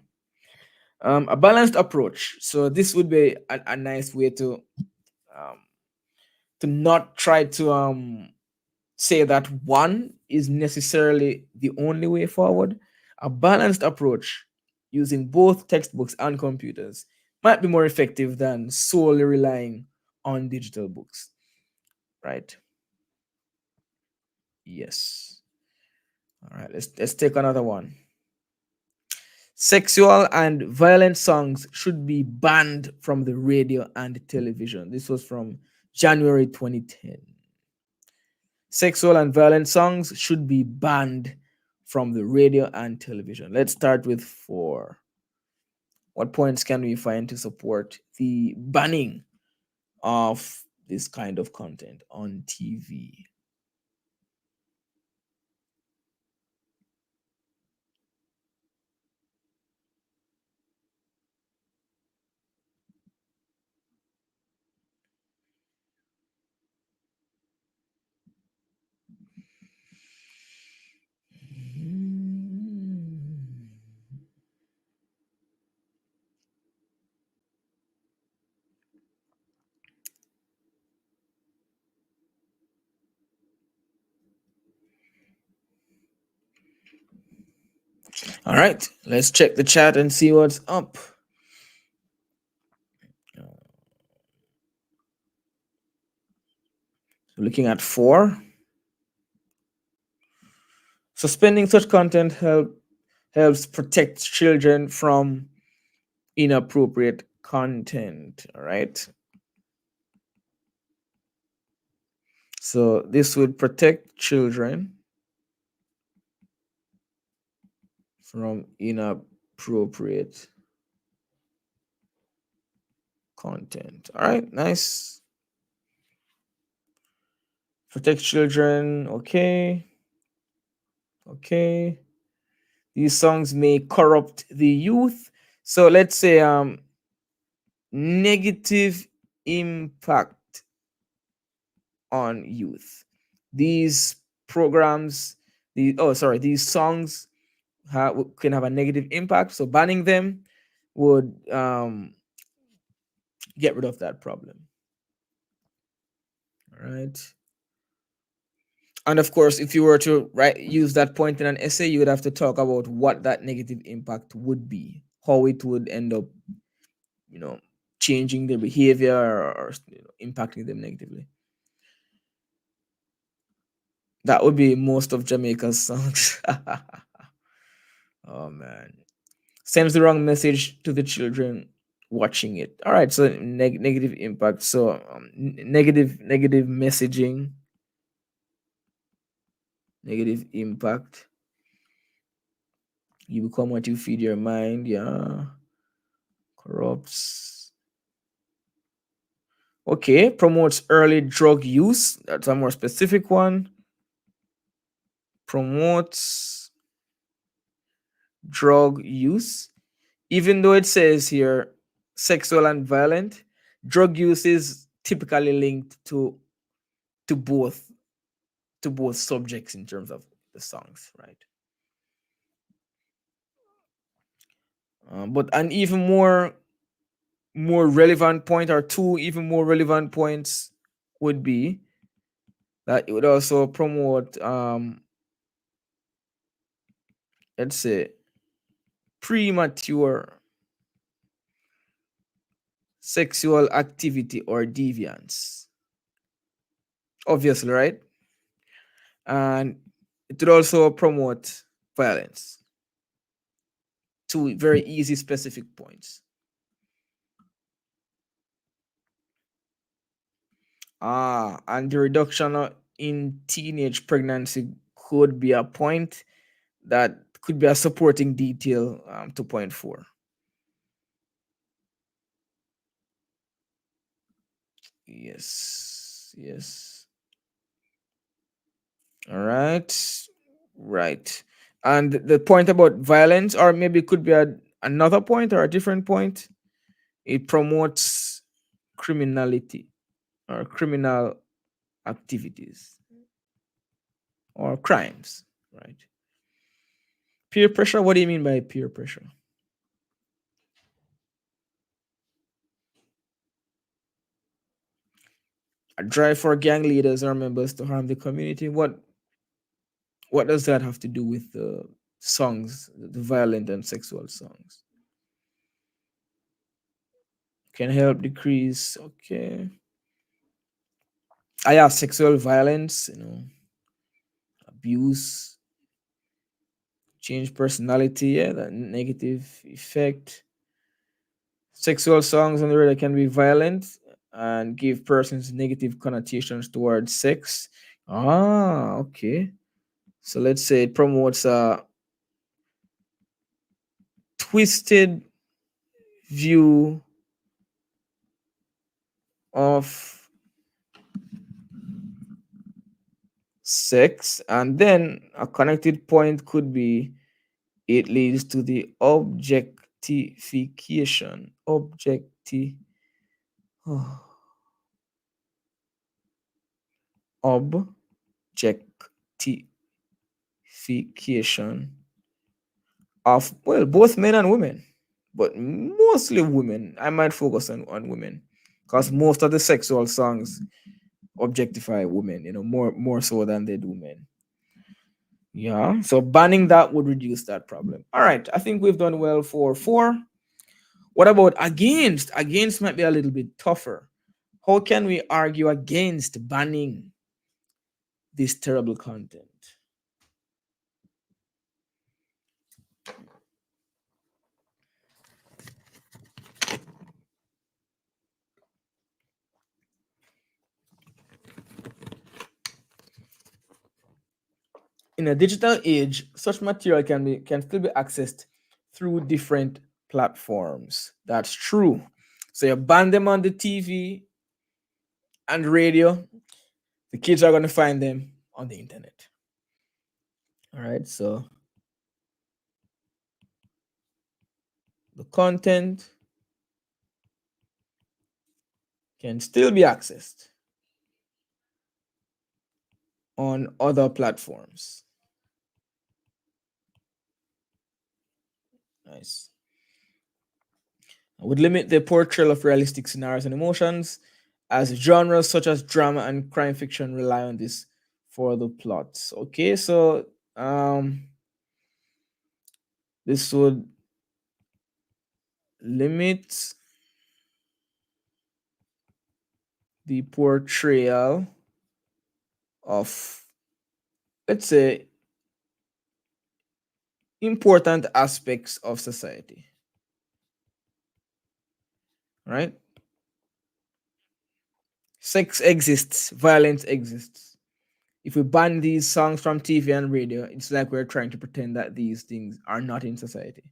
A balanced approach. So this would be a nice way um, to not try to say that one is necessarily the only way forward. A balanced approach using both textbooks and computers might be more effective than solely relying on digital books, right? Yes. All right, let's take another one. Sexual and violent songs should be banned from the radio and television. This was from January 2010. Sexual and violent songs should be banned from the radio and television. Let's start with 4. What points can we find to support the banning of this kind of content on TV? All right, let's check the chat and see what's up. Looking at 4. Suspending such content helps protect children from inappropriate content. All right. So this would protect children from inappropriate content. All right, nice. Protect children. Okay. Okay. These songs may corrupt the youth. So let's say negative impact on youth. These programs, these songs can have a negative impact. So banning them would get rid of that problem. All right. And of course, if you were to use that point in an essay, you would have to talk about what that negative impact would be, how it would end up, changing their behavior or impacting them negatively. That would be most of Jamaica's songs. Oh man, sends the wrong message to the children watching it. All right, so negative impact. So negative messaging, negative impact. You become what you feed your mind. Yeah, corrupts. Okay, promotes early drug use. That's a more specific one. Promotes drug use. Even though it says here sexual and violent, drug use is typically linked to both subjects in terms of the songs, right? But an even more relevant point, or two even more relevant points, would be that it would also promote, let's say, premature sexual activity or deviance. Obviously, right? And it would also promote violence. Two very easy specific points. And the reduction in teenage pregnancy could be a point that could be a supporting detail to point four. Yes, yes. All right, right. And the point about violence, or maybe it could be another point or a different point. It promotes criminality or criminal activities or crimes, right? Peer pressure. What do you mean by peer pressure? A drive for gang leaders or members to harm the community. What does that have to do with the songs, the violent and sexual songs? Can help decrease. Okay. I have sexual violence, abuse, change personality. Yeah, that negative effect. Sexual songs on the radio can be violent and give persons negative connotations towards sex. Okay. So let's say it promotes a twisted view of sex, and then a connected point could be it leads to the objectification objectification of, well, both men and women, but mostly women. I might focus on women because most of the sexual songs objectify women, more so than they do men. Yeah, so banning that would reduce that problem. All right, I think we've done well for four. What about against? Against might be a little bit tougher. How can we argue against banning this terrible content? In a digital age, such material can still be accessed through different platforms. That's true. So you ban them on the TV and radio, the kids are going to find them on the internet. All right, so the content can still be accessed on other platforms. Nice. I would limit the portrayal of realistic scenarios and emotions, as genres such as drama and crime fiction rely on this for the plots. Okay, so this would limit the portrayal of, let's say, important aspects of society. Right? Sex exists, violence exists. If we ban these songs from TV and radio, it's like we're trying to pretend that these things are not in society.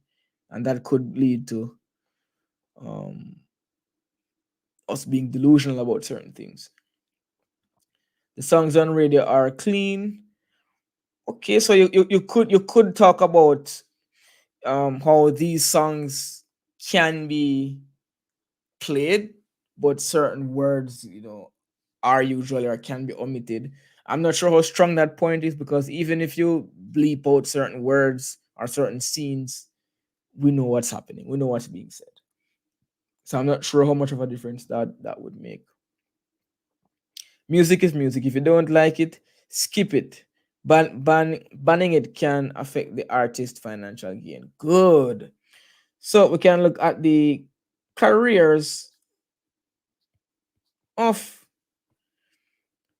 And that could lead to um, us being delusional about certain things. The songs on radio are clean. Okay, so you could talk about how these songs can be played, but certain words, are usually or can be omitted. I'm not sure how strong that point is, because even if you bleep out certain words or certain scenes, we know what's happening. We know what's being said. So I'm not sure how much of a difference that would make. Music is music. If you don't like it, skip it. Banning it can affect the artist's financial gain. Good. So we can look at the careers of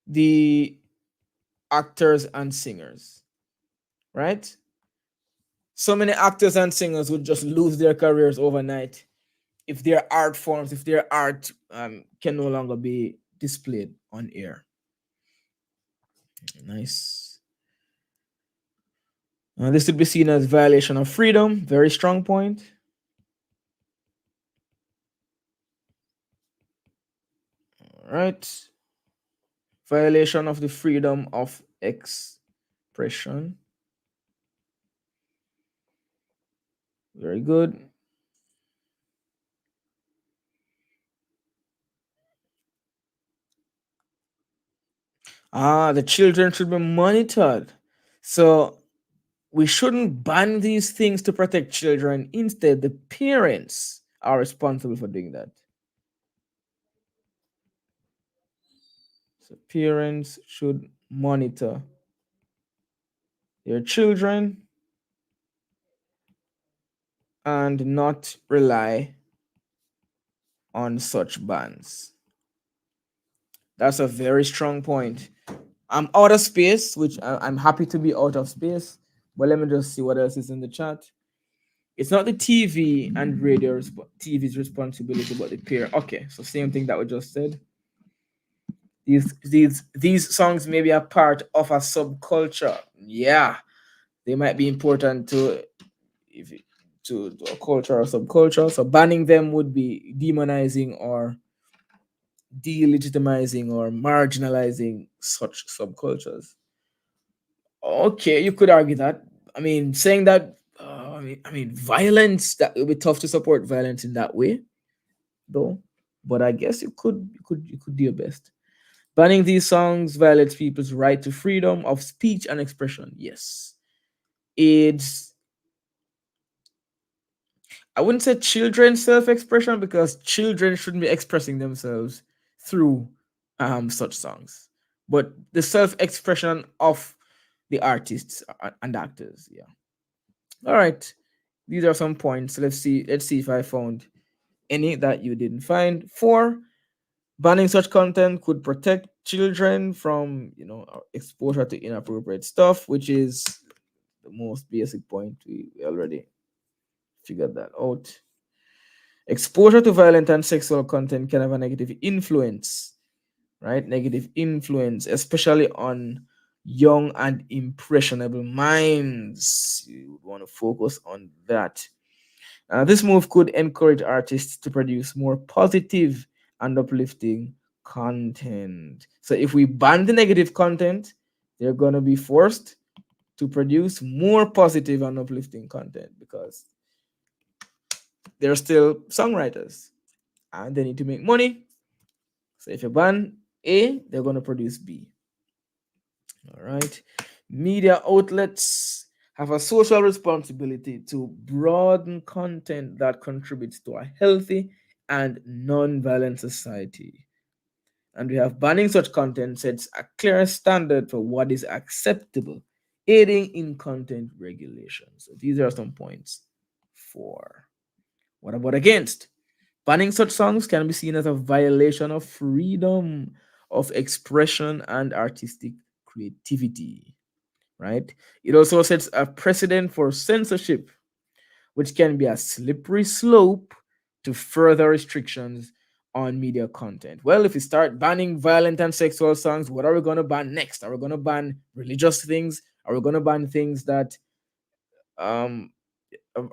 the actors and singers, right? So many actors and singers would just lose their careers overnight if their art forms, if their art can no longer be displayed on air. Nice. This would be seen as violation of freedom. Very strong point. All right. Violation of the freedom of expression. Very good. The children should be monitored. So we shouldn't ban these things to protect children. Instead, the parents are responsible for doing that. So parents should monitor their children and not rely on such bans. That's a very strong point. I'm out of space, which I'm happy to be out of space. But let me just see what else is in the chat. It's not the TV and radio TV's responsibility, but the parent. Okay, so same thing that we just said. These songs may be a part of a subculture. Yeah, they might be important to if to a culture or subculture. So banning them would be demonizing or delegitimizing or marginalizing such subcultures. Okay, you could argue that. I mean, saying that. I mean, violence. That it would be tough to support violence in that way, though. But I guess you could do your best. Banning these songs violates people's right to freedom of speech and expression. Yes, it's. I wouldn't say children's self-expression because children shouldn't be expressing themselves through such songs, but the self-expression of the artists and actors. Yeah. All right. These are some points. Let's see. Let's see if I found any that you didn't find. 4, banning such content could protect children from, exposure to inappropriate stuff, which is the most basic point. We already figured that out. Exposure to violent and sexual content can have a negative influence, right? Negative influence, especially on young and impressionable minds. You would want to focus on that. This move could encourage artists to produce more positive and uplifting content. So if we ban the negative content, they're going to be forced to produce more positive and uplifting content because they're still songwriters and they need to make money. So if you ban A, they're going to produce B. All right. Media outlets have a social responsibility to broaden content that contributes to a healthy and non-violent society. And we have banning such content sets a clear standard for what is acceptable, aiding in content regulation. So these are some points for. What about against? Banning such songs can be seen as a violation of freedom of expression and artistic creativity, right? It also sets a precedent for censorship, which can be a slippery slope to further restrictions on media content. Well, if we start banning violent and sexual songs, what are we going to ban next? Are we going to ban religious things? Are we going to ban things that um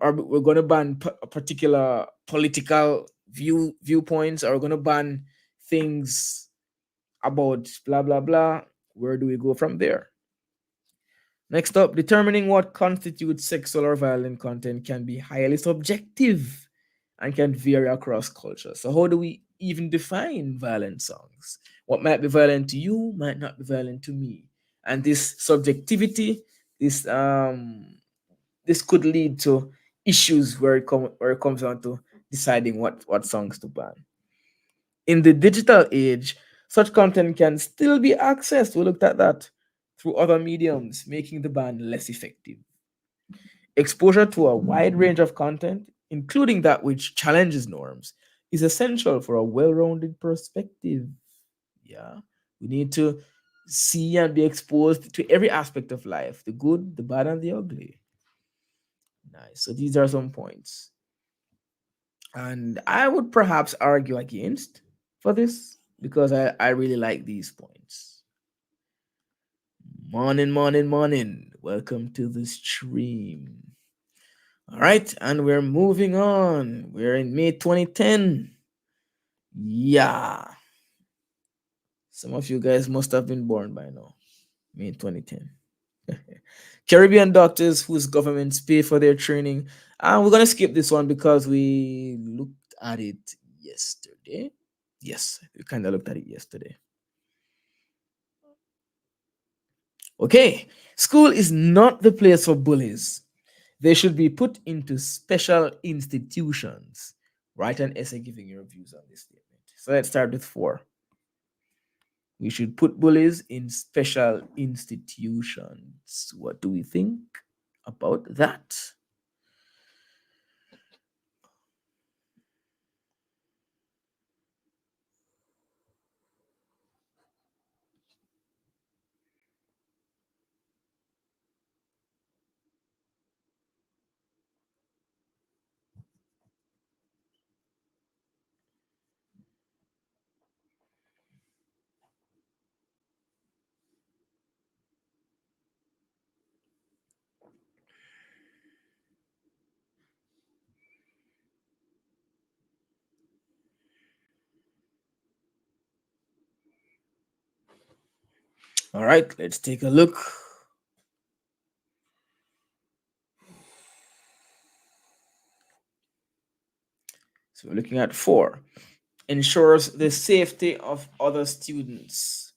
are we going to ban particular political viewpoints? Are we going to ban things about blah blah blah? Where do we go from there? Next up, determining what constitutes sexual or violent content can be highly subjective and can vary across cultures. So, how do we even define violent songs? What might be violent to you might not be violent to me. And this subjectivity, this this could lead to issues where it comes down to deciding what songs to ban. In the digital age, such content can still be accessed. We looked at that through other mediums, making the ban less effective. Exposure to a wide range of content, including that which challenges norms, is essential for a well rounded perspective. Yeah. We need to see and be exposed to every aspect of life, the good, the bad, and the ugly. Nice. So these are some points. And I would perhaps argue against for this because I really like these points. Morning, morning, morning. Welcome to the stream. All right, and we're moving on. We're in May 2010. Yeah. Some of you guys must have been born by now. May 2010. Caribbean doctors whose governments pay for their training. And we're going to skip this one because we looked at it yesterday. Yes, we kind of looked at it yesterday. Okay, school is not the place for bullies. They should be put into special institutions. Write an essay giving your views on this statement. So let's start with 4. We should put bullies in special institutions. What do we think about that? All right, let's take a look. So we're looking at 4. Ensures the safety of other students.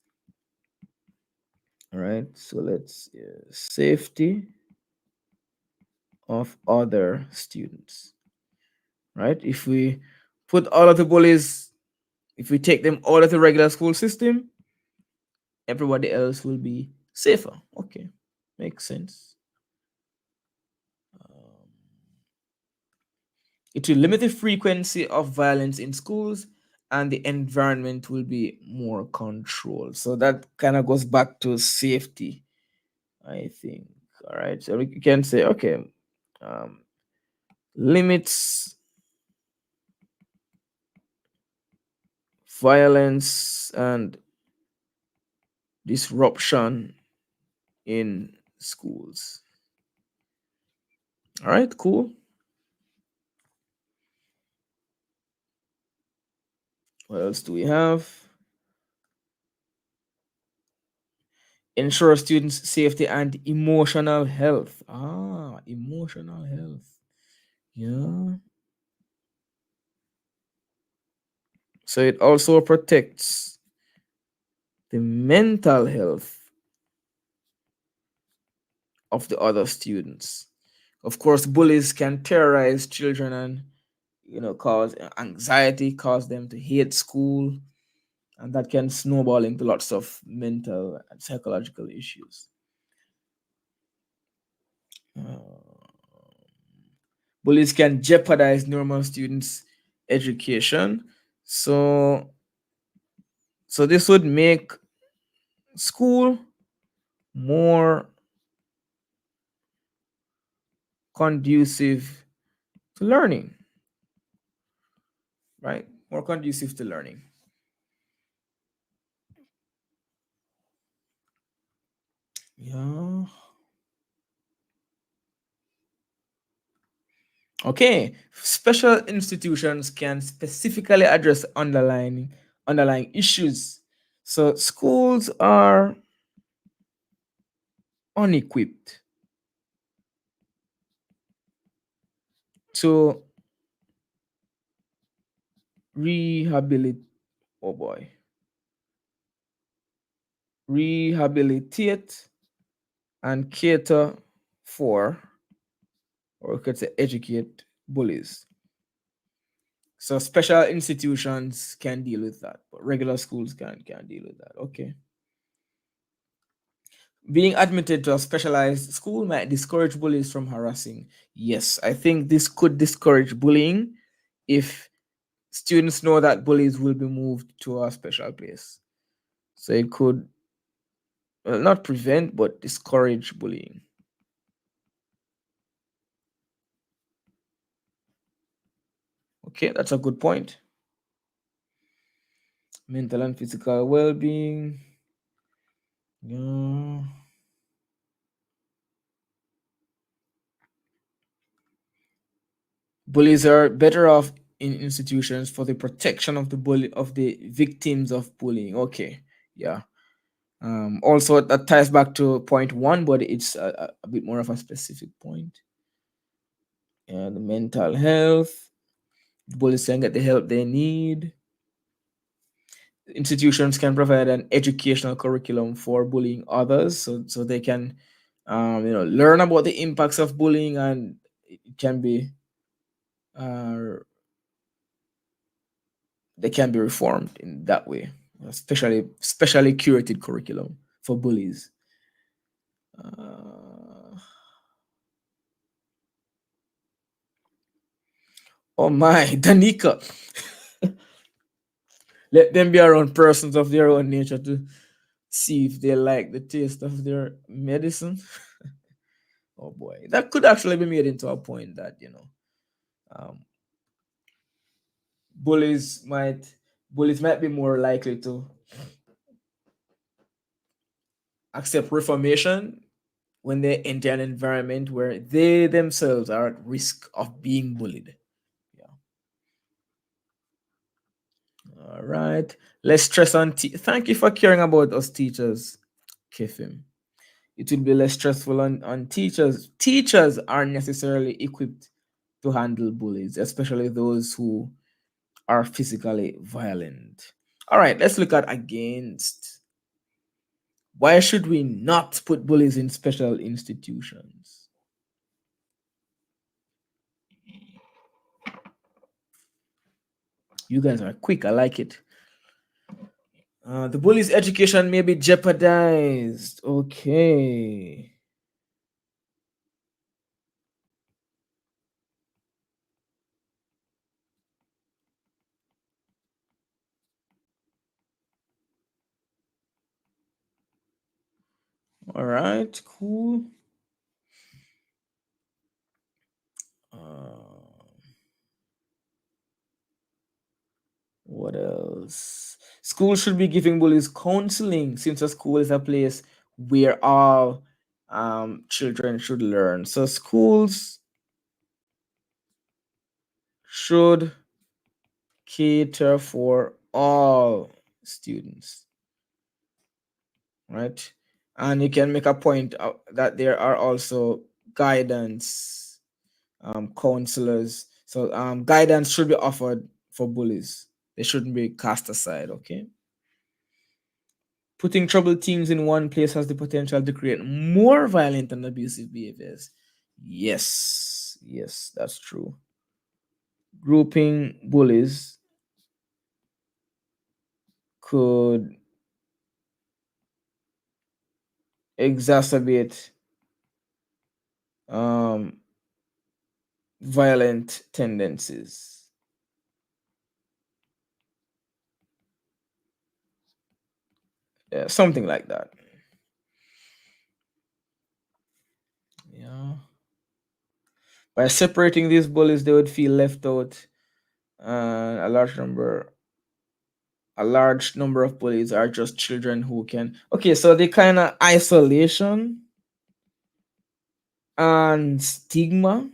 All right, so let's safety of other students. Right? If we put all of the bullies, if we take them out of the regular school system, everybody else will be safer. Okay, makes sense. It will limit the frequency of violence in schools and the environment will be more controlled. So that kind of goes back to safety, I think. All right, so we can say, okay, limits violence and disruption in schools. All right, cool. What else do we have? Ensure students' safety and emotional health. Emotional health. Yeah. So it also protects the mental health of the other students. Of course, bullies can terrorize children and cause anxiety, cause them to hate school, and that can snowball into lots of mental and psychological issues. Bullies can jeopardize normal students' education. So this would make school more conducive to learning, right? More conducive to learning. Yeah. Okay. Special institutions can specifically address underlying issues. So schools are unequipped to rehabilitate. Oh boy. Rehabilitate and cater for or we could say educate bullies. So special institutions can deal with that, but regular schools can't deal with that. Okay. Being admitted to a specialized school might discourage bullies from harassing. Yes, I think this could discourage bullying if students know that bullies will be moved to a special place. So it could, well, not prevent, but discourage bullying. Okay, that's a good point. Mental and physical well being. Yeah. Bullies are better off in institutions for the protection of the victims of bullying. Okay, yeah. Also, that ties back to point one, but it's a bit more of a specific point. The mental health, bullies can get the help they need. Institutions can provide an educational curriculum for bullying others, so they can, learn about the impacts of bullying, and it can be, uh, they can be reformed in that way. Especially specially curated curriculum for bullies. Uh, oh my, Danica. Let them be around persons of their own nature to see if they like the taste of their medicine. Oh boy, that could actually be made into a point that, um, bullies might bullies might be more likely to accept reformation when they enter an environment where they themselves are at risk of being bullied. Yeah. All right. Less stress on. Thank you for caring about us teachers, Kefim. It will be less stressful on teachers. Teachers aren't necessarily equipped to handle bullies, especially those who are physically violent. All right, let's look at against. Why should we not put bullies in special institutions? You guys are quick. I like it. The bully's education may be jeopardized. Okay. All right. Cool. Uh, what else? School should be giving bullies counseling, since a school is a place where all children should learn. So schools should cater for all students, right? And you can make a point that there are also guidance counselors. So guidance should be offered for bullies. They shouldn't be cast aside. Okay. Putting troubled teens in one place has the potential to create more violent and abusive behaviors. Yes, yes, that's true. Grouping bullies could exacerbate um, violent tendencies. Yeah, something like that. Yeah. By separating these bullies, they would feel left out, and a large number of bullies are just children who can. Okay, so the kind of isolation and stigma,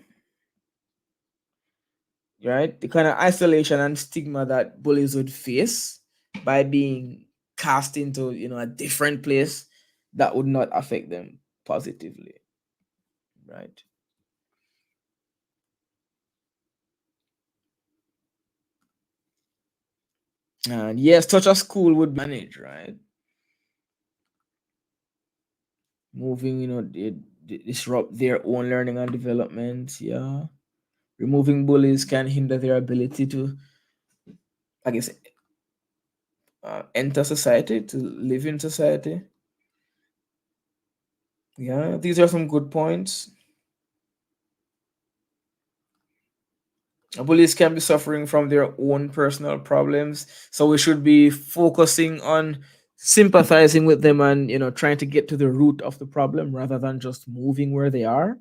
right? The kind of isolation and stigma that bullies would face by being cast into, a different place, that would not affect them positively, right? And yes, such a school would manage, right? Moving, disrupt their own learning and development. Yeah, removing bullies can hinder their ability to, I guess, enter society, to live in society. Yeah, these are some good points. Bullies can be suffering from their own personal problems, so we should be focusing on sympathizing with them and trying to get to the root of the problem rather than just moving where they are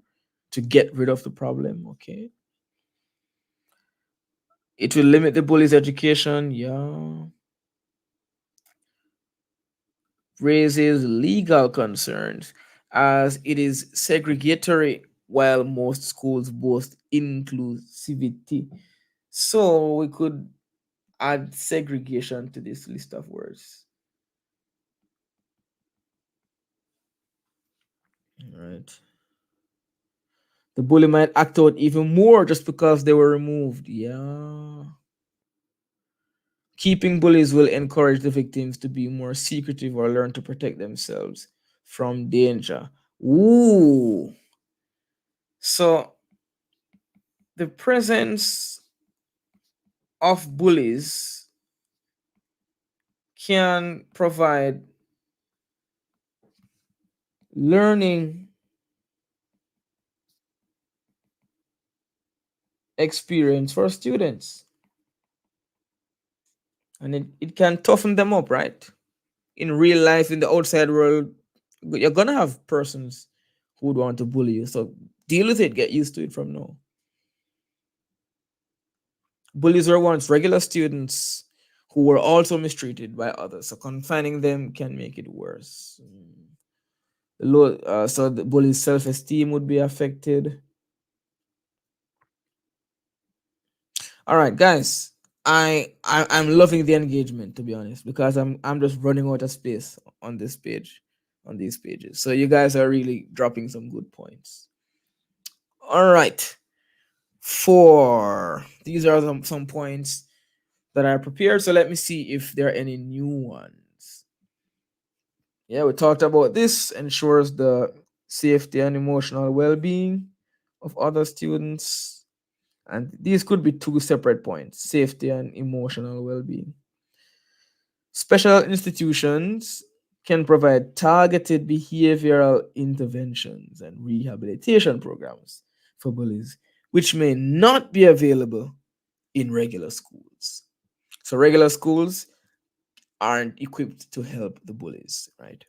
to get rid of the problem. Okay, it will limit the bully's education. Yeah, raises legal concerns as it is segregatory while most schools boast inclusivity. So we could add segregation to this list of words. Right. The bully might act out even more just because they were removed. Yeah. Keeping bullies will encourage the victims to be more secretive or learn to protect themselves from danger. Ooh. So the presence of bullies can provide learning experience for students, and it can toughen them up, right? In real life, in the outside world, you're gonna have persons who would want to bully you. So deal with it, get used to it from now. Bullies were once regular students who were also mistreated by others. So confining them can make it worse. So the bully's self-esteem would be affected. All right, guys. I'm loving the engagement, to be honest, because I'm just running out of space on this page, on these pages. So you guys are really dropping some good points. All right. These are some points that I prepared. So let me see if there are any new ones. Yeah, we talked about this ensures the safety and emotional well-being of other students. And these could be two separate points: safety and emotional well being. Special institutions can provide targeted behavioral interventions and rehabilitation programs for bullies, which may not be available in regular schools. So, regular schools aren't equipped to help the bullies, right?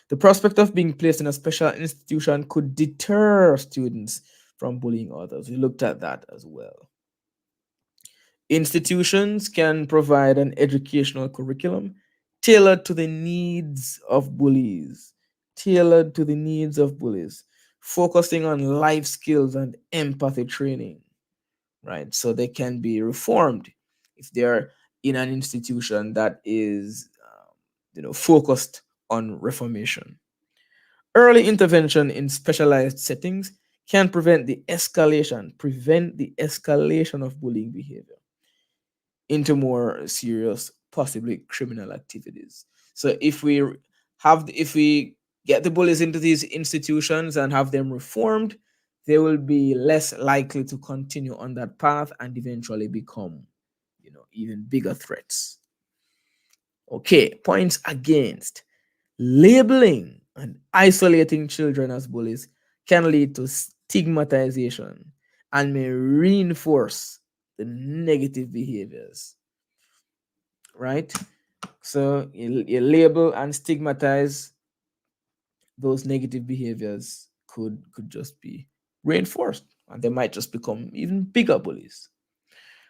The prospect of being placed in a special institution could deter students from bullying others. We looked at that as well. Institutions can provide an educational curriculum tailored to the needs of bullies, tailored to the needs of bullies, focusing on life skills and empathy training, right? So they can be reformed if they're in an institution that is, focused on reformation. Early intervention in specialized settings can prevent the escalation of bullying behavior into more serious, possibly criminal activities. So if we get the bullies into these institutions and have them reformed, they will be less likely to continue on that path and eventually become, even bigger threats. Okay, points against: labeling and isolating children as bullies can lead to stigmatization and may reinforce the negative behaviors, right? So you label and stigmatize those negative behaviors could just be reinforced, and they might just become even bigger bullies,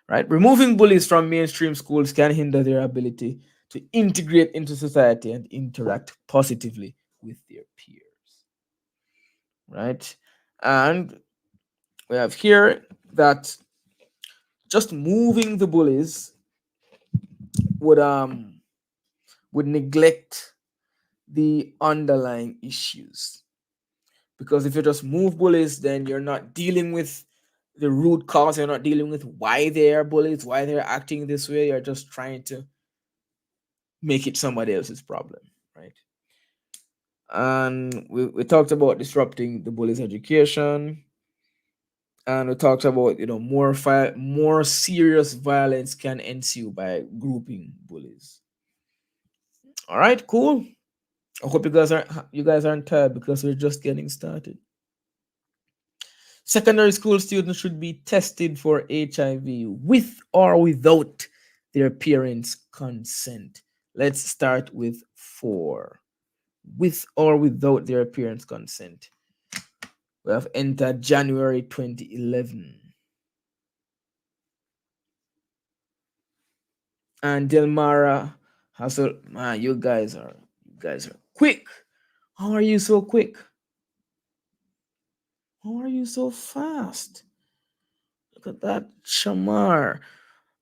right? Removing bullies from mainstream schools can hinder their ability to integrate into society and interact positively with their peers, right? And we have here that just moving the bullies would would neglect the underlying issues, because if you just move bullies, then you're not dealing with the root cause. You're not dealing with why they are bullies, why they're acting this way. You're just trying to make it somebody else's problem, right? And we talked about disrupting the bully's education, and we talked about more serious violence can ensue by grouping bullies. All right, cool. I hope you guys aren't tired because we're just getting started. Secondary school students should be tested for HIV with or without their parents' consent. Let's start with 4. With or without their parents' consent. We have entered January 2011. And Delmara Hassel, man, you guys are quick. How are you so quick? How are you so fast? Look at that, Shamar.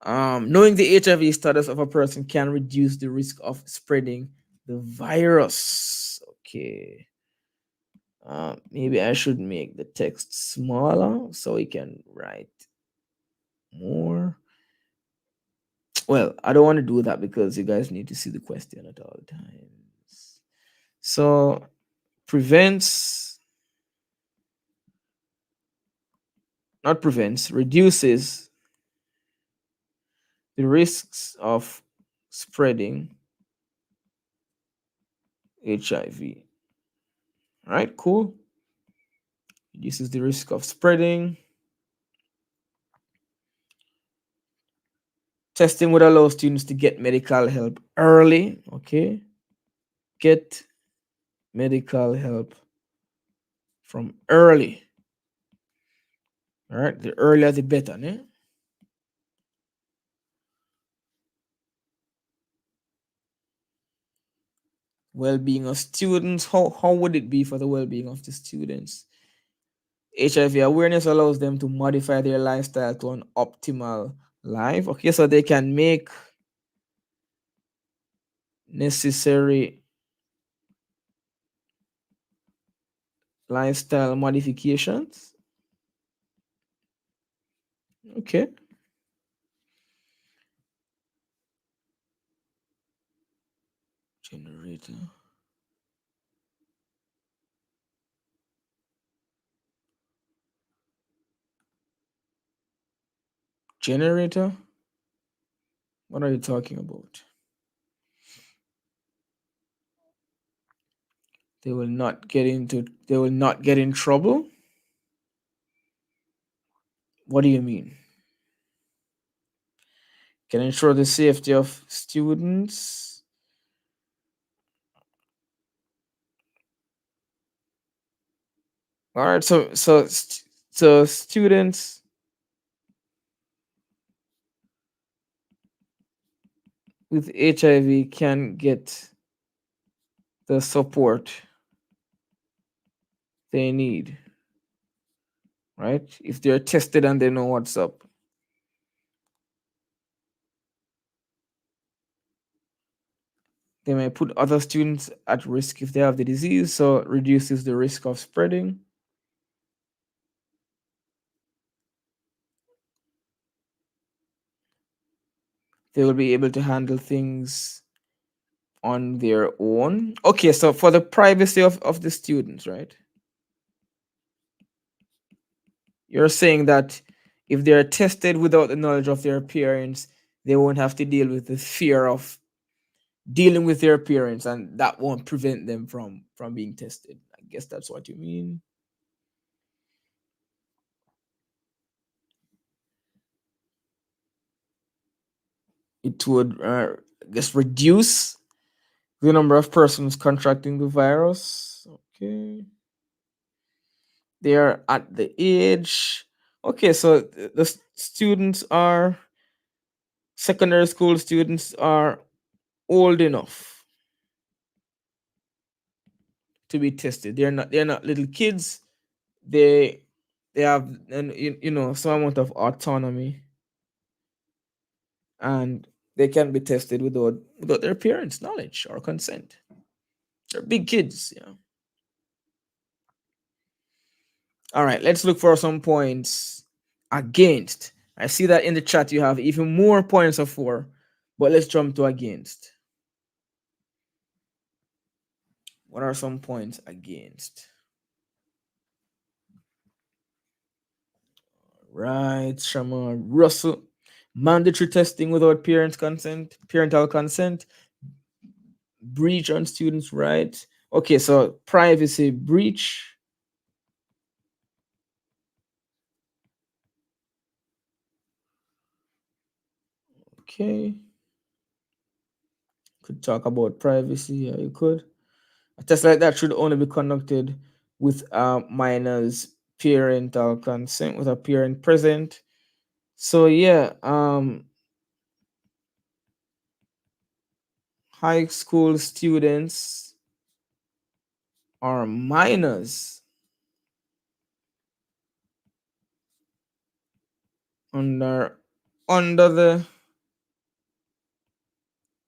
Knowing the HIV status of a person can reduce the risk of spreading the virus. Okay. Maybe I should make the text smaller so we can write more. Well, I don't want to do that because you guys need to see the question at all times. So, prevents, not prevents, reduces the risks of spreading HIV. All right, cool. Reduces the risk of spreading. Testing would allow students to get medical help early. Okay. Get medical help from early. All right. The earlier, the better. Ne? Well-being of students. How would it be for the well-being of the students? HIV awareness allows them to modify their lifestyle to an optimal life. Okay, so they can make necessary lifestyle modifications. Okay. Generator. Generator? What are you talking about? They will not get in trouble. What do you mean? Can ensure the safety of students. All right, so students with HIV can get the support they need, right? If they're tested and they know what's up. They may put other students at risk if they have the disease, so it reduces the risk of spreading. They will be able to handle things on their own. Okay, so for the privacy of the students, right? You're saying that if they're tested without the knowledge of their parents, they won't have to deal with the fear of dealing with their parents, and that won't prevent them from being tested. I guess that's what you mean. It would, I guess, reduce the number of persons contracting the virus. Okay. They are at the age. Okay, so the students are secondary school students are old enough to be tested. They're not little kids. They they have some amount of autonomy, and they can be tested without their parents' knowledge or consent. They're big kids, yeah. All right, let's look for some points against. I see that in the chat you have even more points of 4, but let's jump to against. What are some points against? Right, Shama Russell. Mandatory testing without parental consent, breach on students' rights. Okay, so privacy breach. Okay, could talk about privacy. Yeah, you could. A test like that should only be conducted with minors' parental consent, with a parent present. So yeah, high school students are minors under under the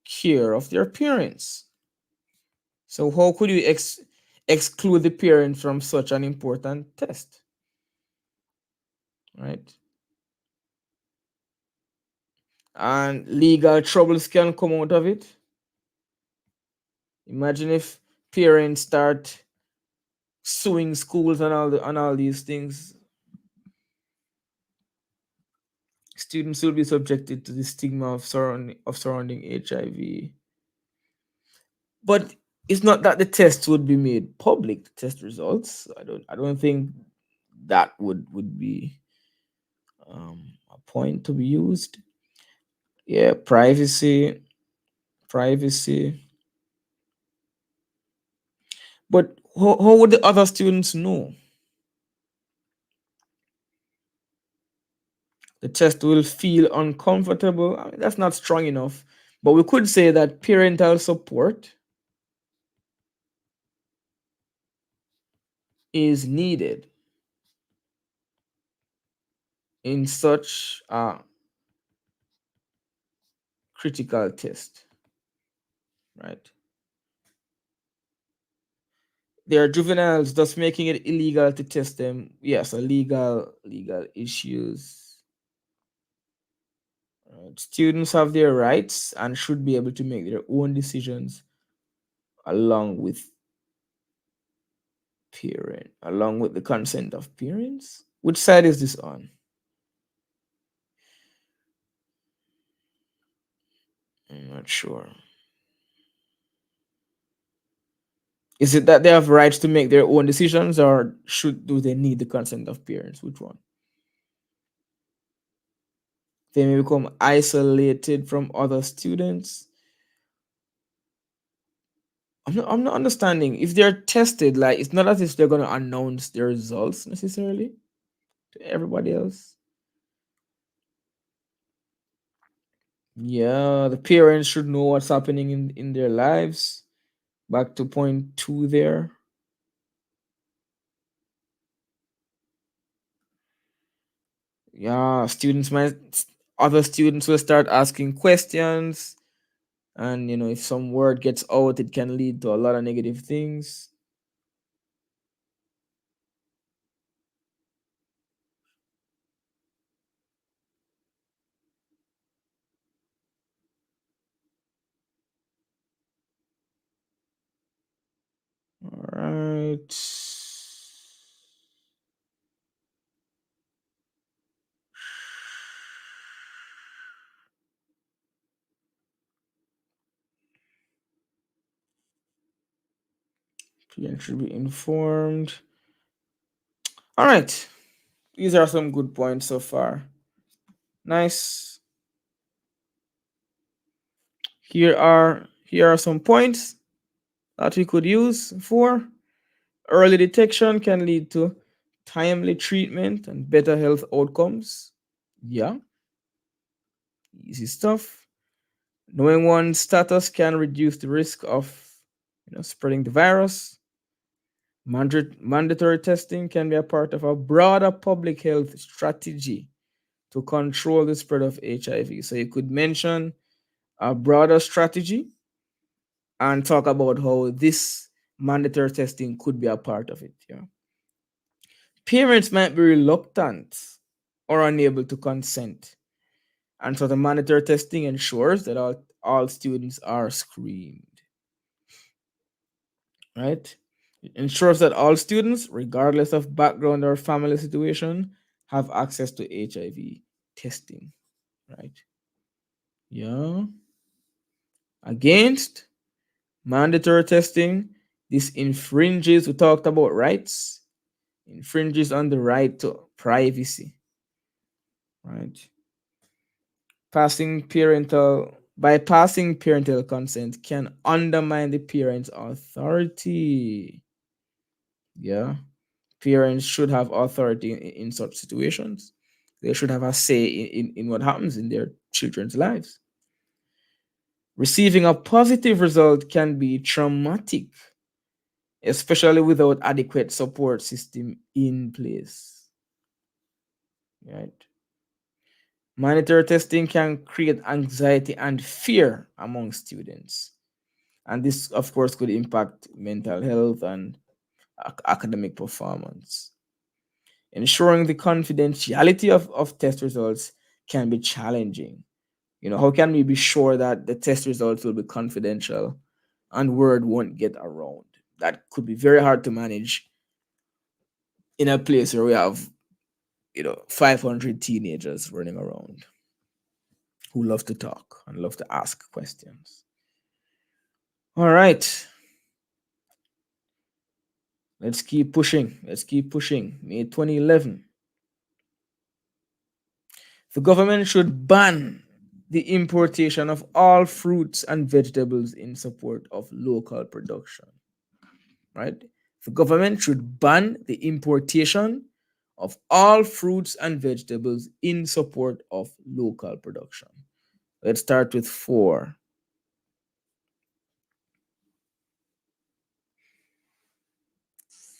care of their parents. So how could you exclude the parent from such an important test? Right? And legal troubles can come out of it. Imagine if parents start suing schools and all these things. Students will be subjected to the stigma of surrounding HIV. But it's not that the test would be made public, the test results. I don't think that would be a point to be used. Yeah, privacy. But how would the other students know? The test will feel uncomfortable. I mean, that's not strong enough. But we could say that parental support is needed in such a critical test, right? They are juveniles, thus making it illegal to test them. Yes, a legal issues. Right. Students have their rights and should be able to make their own decisions along with along with the consent of parents. Which side is this on? I'm not sure. Is it that they have rights to make their own decisions, or do they need the consent of parents? Which one? They may become isolated from other students. I'm not understanding. If they're tested, like it's not as if they're gonna announce their results necessarily to everybody else. Yeah, the parents should know what's happening in their lives. Back to point two there. Yeah, other students will start asking questions, and if some word gets out, it can lead to a lot of negative things. All right. Parents should be informed. All right. These are some good points so far. Nice. Here are some points that we could use for early detection can lead to timely treatment and better health outcomes. Yeah, easy stuff. Knowing one's status can reduce the risk of spreading the virus. Mandatory testing can be a part of a broader public health strategy to control the spread of HIV. So you could mention a broader strategy and talk about how this mandatory testing could be a part of it. Yeah. Parents might be reluctant or unable to consent. And so the mandatory testing ensures that all students are screened. right? It ensures that all students, regardless of background or family situation, have access to HIV testing, right? Yeah. Against mandatory testing, this infringes, we talked about rights, infringes on the right to privacy, right? Bypassing parental consent can undermine the parent's authority. Yeah. Parents should have authority in such situations. They should have a say in what happens in their children's lives. Receiving a positive result can be traumatic, especially without adequate support system in place. Right? Mandatory testing can create anxiety and fear among students. And this, of course, could impact mental health and academic performance. Ensuring the confidentiality of test results can be challenging. How can we be sure that the test results will be confidential and word won't get around? That could be very hard to manage in a place where we have 500 teenagers running around who love to talk and love to ask questions. All right, let's keep pushing. May 2011. The government should ban the importation of all fruits and vegetables in support of local production. Right? The government should ban the importation of all fruits and vegetables in support of local production. Let's start with 4.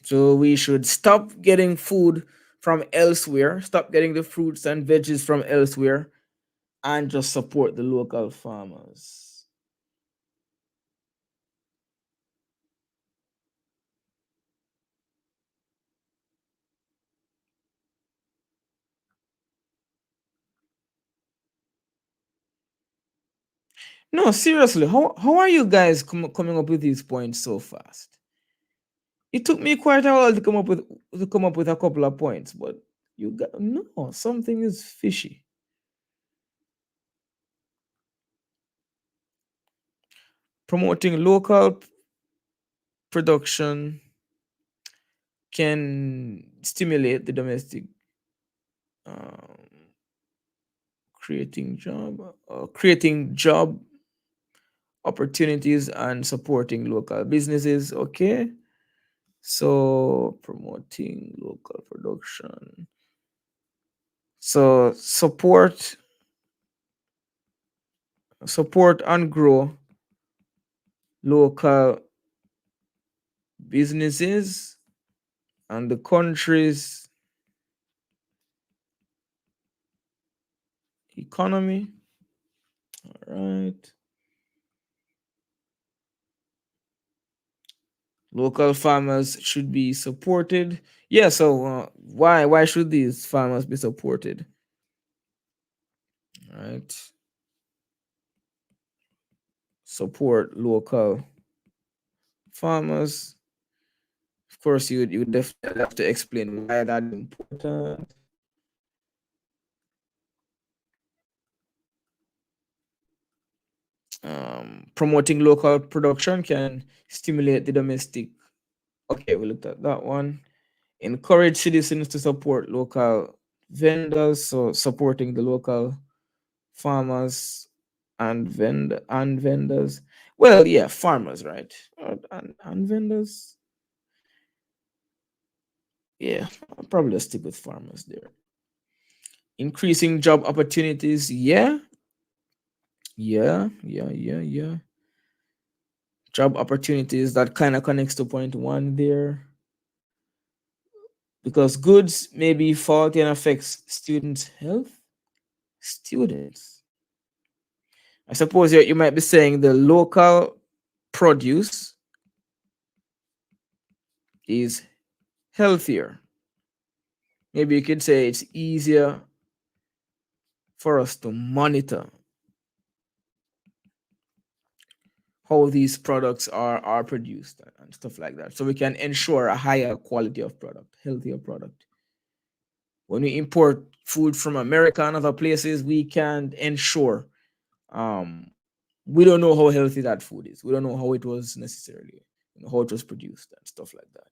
So we should stop getting food from elsewhere, stop getting the fruits and veggies from elsewhere, and just support the local farmers. No, seriously, how are you guys coming up with these points so fast? It took me quite a while to come up with a couple of points, but you got no, something is fishy. Promoting local production can stimulate the domestic, um, creating job opportunities and supporting local businesses. Okay, so promoting local production, so support and grow local businesses and the country's economy. All right. Local farmers should be supported. Yeah, so why should these farmers be supported? All right. Support local farmers. Of course, you definitely have to explain why that is important. Promoting local production can stimulate the domestic. Okay, we looked at that one. Encourage citizens to support local vendors, so supporting the local farmers and vendors. Well, yeah, farmers, right? And vendors. Yeah, I'll probably stick with farmers there. Increasing job opportunities. Yeah. Job opportunities, that kind of connects to point 1 there. Because goods may be faulty and affects students' health. Students. I suppose you might be saying the local produce is healthier. Maybe you could say it's easier for us to monitor how these products are produced and stuff like that, so we can ensure a higher quality of product, healthier product. When we import food from America and other places, we can ensure um we don't know how healthy that food is. We don't know how it was necessarily, how it was produced and stuff like that.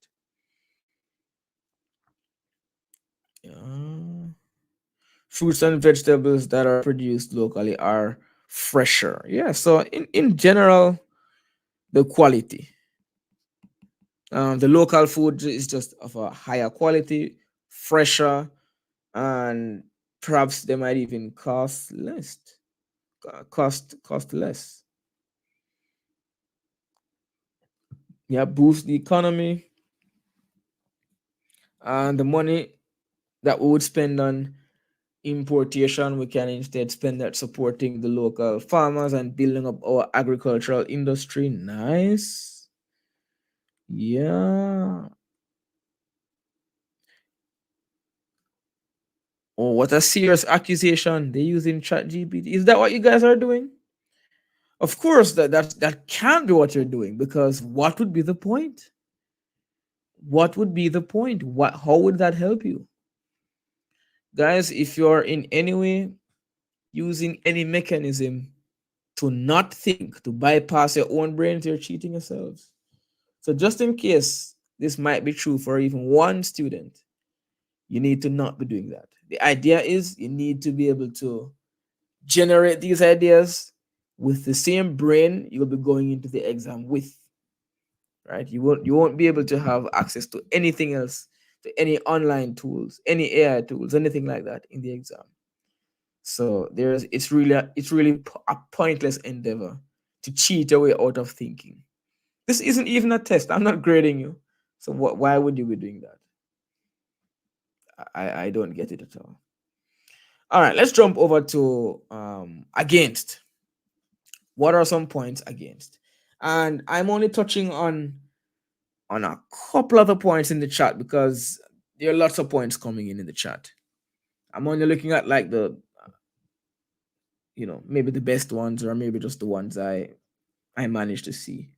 Yeah. Fruits and vegetables that are produced locally are fresher. Yeah. So in general, the quality. The local food is just of a higher quality, fresher, and perhaps they might even cost less. Cost less. Yeah, boost the economy, and the money that we would spend on importation, we can instead spend that supporting the local farmers and building up our agricultural industry. Nice. Yeah. Oh, what a serious accusation. They're using ChatGPT. Is that what you guys are doing? Of course, that can't be what you're doing, because what would be the point? What would be the point? What How would that help you? Guys, if you're in any way using any mechanism to not think, to bypass your own brains, you're cheating yourselves. So just in case this might be true for even one student, you need to not be doing that. The idea is you need to be able to generate these ideas with the same brain you'll be going into the exam with, right? You won't be able to have access to anything else, to any online tools, any AI tools, anything like that in the exam. So it's really a pointless endeavor to cheat your way out of thinking. This isn't even a test. I'm not grading you. So why would you be doing that? I don't get it at all. All right, let's jump over to against. What are some points against? And I'm only touching on a couple other points in the chat because there are lots of points coming in the chat. I'm only looking at like the maybe the best ones, or maybe just the ones I managed to see.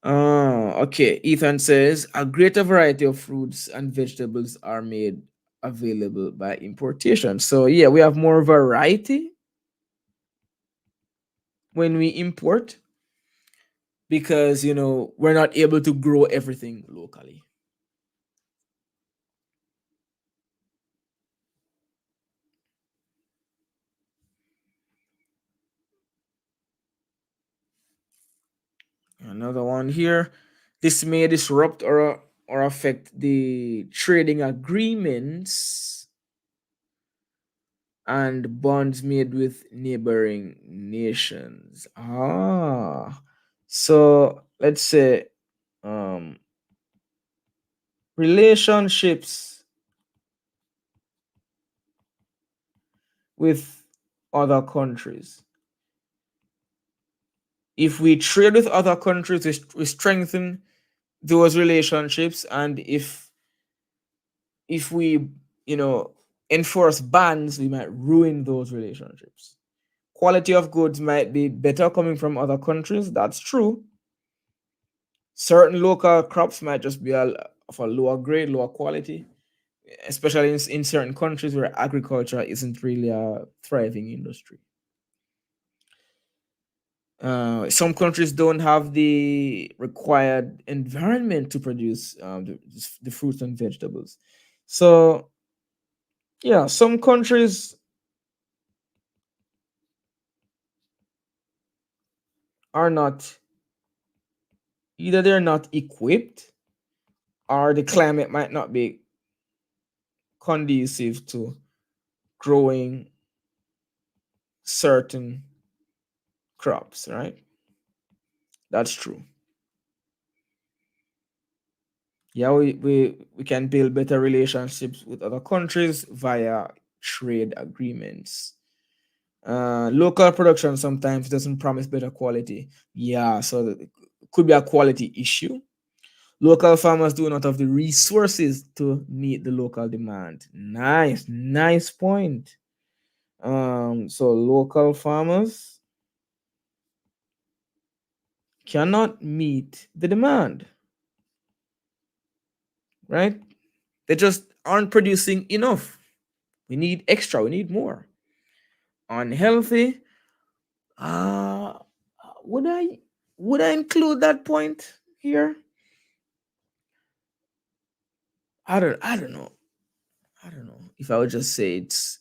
Oh, okay. Ethan says a greater variety of fruits and vegetables are made available by importation. So yeah, we have more variety when we import, because we're not able to grow everything locally. Another one here. This may disrupt or affect the trading agreements and bonds made with neighboring nations. So let's say um relationships with other countries. If we trade with other countries, we strengthen those relationships, and if we enforce bans, we might ruin those relationships. Quality of goods might be better coming from other countries. That's true. Certain local crops might just be of a lower grade, lower quality, especially in certain countries where agriculture isn't really a thriving industry. Some countries don't have the required environment to produce the fruits and vegetables. So, yeah, some countries are not, either they're not equipped, or the climate might not be conducive to growing certain crops, right? That's true. Yeah, we can build better relationships with other countries via trade agreements. Local production sometimes doesn't promise better quality. Yeah, so it could be a quality issue. Local farmers do not have the resources to meet the local demand. Nice point. So local farmers cannot meet the demand, right? They just aren't producing enough. We need extra, we need more. Unhealthy. Uh would I include that point here? I don't know. I don't know. If I would just say it's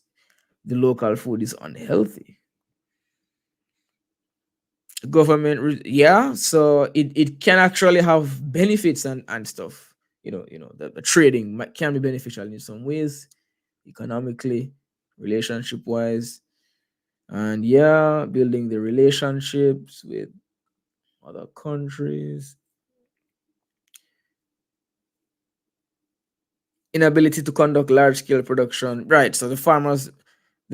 the local food is unhealthy. Yeah, so it can actually have benefits and stuff. The trading can be beneficial in some ways, economically, relationship wise, and yeah, building the relationships with other countries. Inability to conduct large scale production, right? So the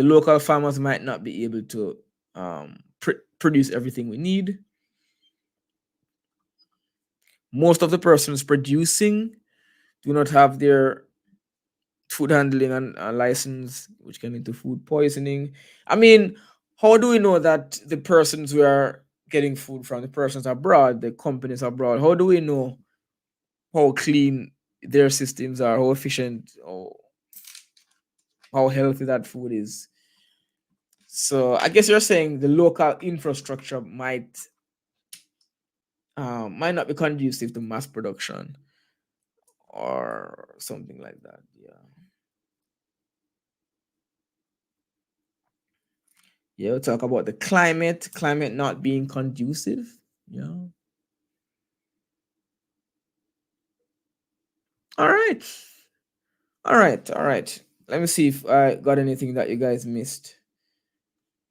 local farmers might not be able to produce everything we need. Most of the persons producing do not have their food handling and license, which can lead to food poisoning. I mean, how do we know that the persons we are getting food from, the persons abroad, the companies abroad, how do we know how clean their systems are, how efficient, or how healthy that food is? So I guess you're saying the local infrastructure might not be conducive to mass production or something like that. Yeah. Yeah, we'll talk about the climate not being conducive. Yeah. All right. All right. All right. Let me see if I got anything that you guys missed.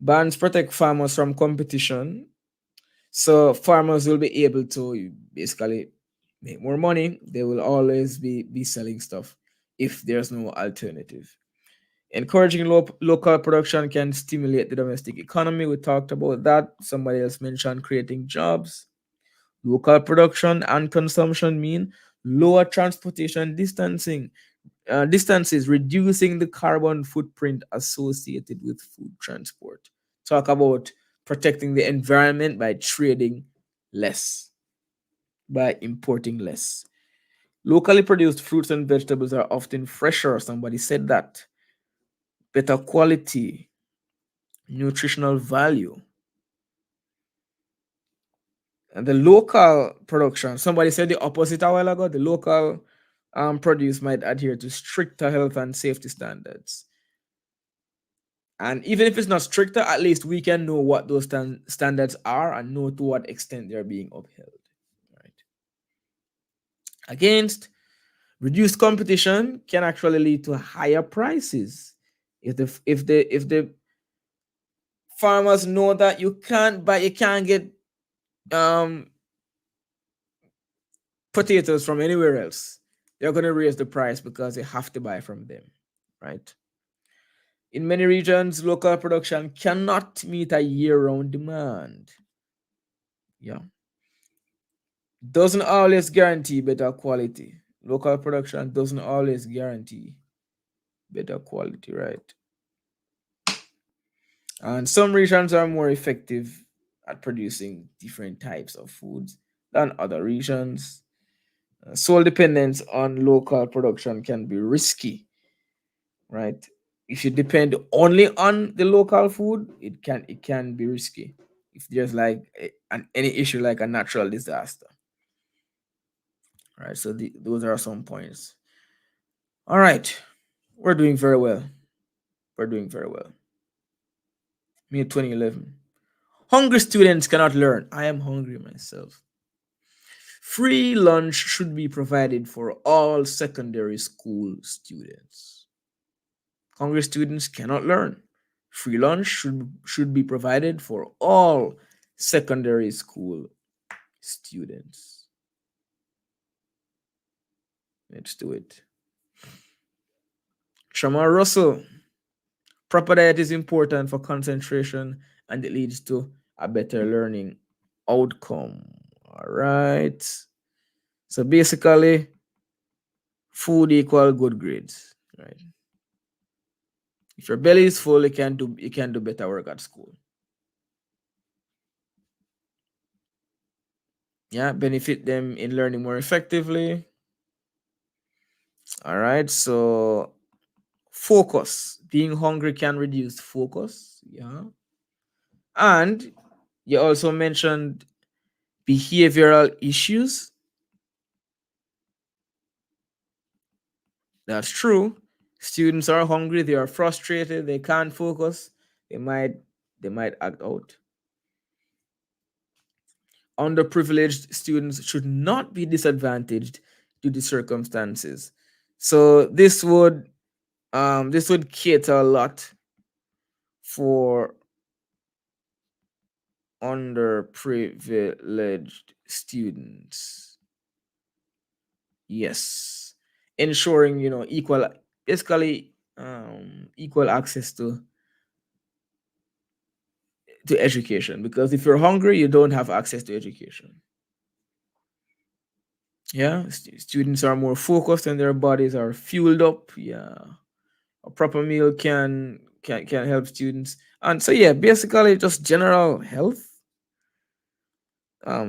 Bans protect farmers from competition. So farmers will be able to basically make more money. They will always be selling stuff if there's no alternative. Encouraging local production can stimulate the domestic economy. We talked about that. Somebody else mentioned creating jobs. Local production and consumption mean lower transportation distances, reducing the carbon footprint associated with food transport. Talk about protecting the environment by trading less, by importing less. Locally produced fruits and vegetables are often fresher. Somebody said that. Better quality, nutritional value. And the local production, somebody said the opposite a while ago. The local produce might adhere to stricter health and safety standards. And even if it's not stricter, at least we can know what those standards are and know to what extent they're being upheld. Right. Against reduced competition can actually lead to higher prices. If the farmers know that you can't get um potatoes from anywhere else, they're going to raise the price because they have to buy from them, right? In many regions, local production cannot meet a year-round demand. Yeah, doesn't always guarantee better quality. Local production doesn't always guarantee better quality, right? And some regions are more effective at producing different types of foods than other regions. Sole dependence on local production can be risky, right? If you depend only on the local food, it can be risky. If there's like any issue like a natural disaster, right? So those are some points. All right, we're doing very well. We're doing very well. Me 2011. Hungry students cannot learn. I am hungry myself. Free lunch should be provided for all secondary school students. Hungry students cannot learn. Free lunch should be provided for all secondary school students. Let's do it. Shamar Russell. Proper diet is important for concentration and it leads to a better learning outcome. All right. So basically, food equal good grades, right? If your belly is full, you can do better work at school. Yeah, benefit them in learning more effectively. All right, so focus. Being hungry can reduce focus. Yeah. And you also mentioned behavioral issues. That's true. Students are hungry, they are frustrated, they can't focus, they might they might act out. Underprivileged students should not be disadvantaged due to circumstances. So this would cater a lot for underprivileged students. Yes. Ensuring, equal basically equal access to education, because if you're hungry you don't have access to education. Yeah, students are more focused and their bodies are fueled up. Yeah, a proper meal can help students. And so yeah, basically just general health,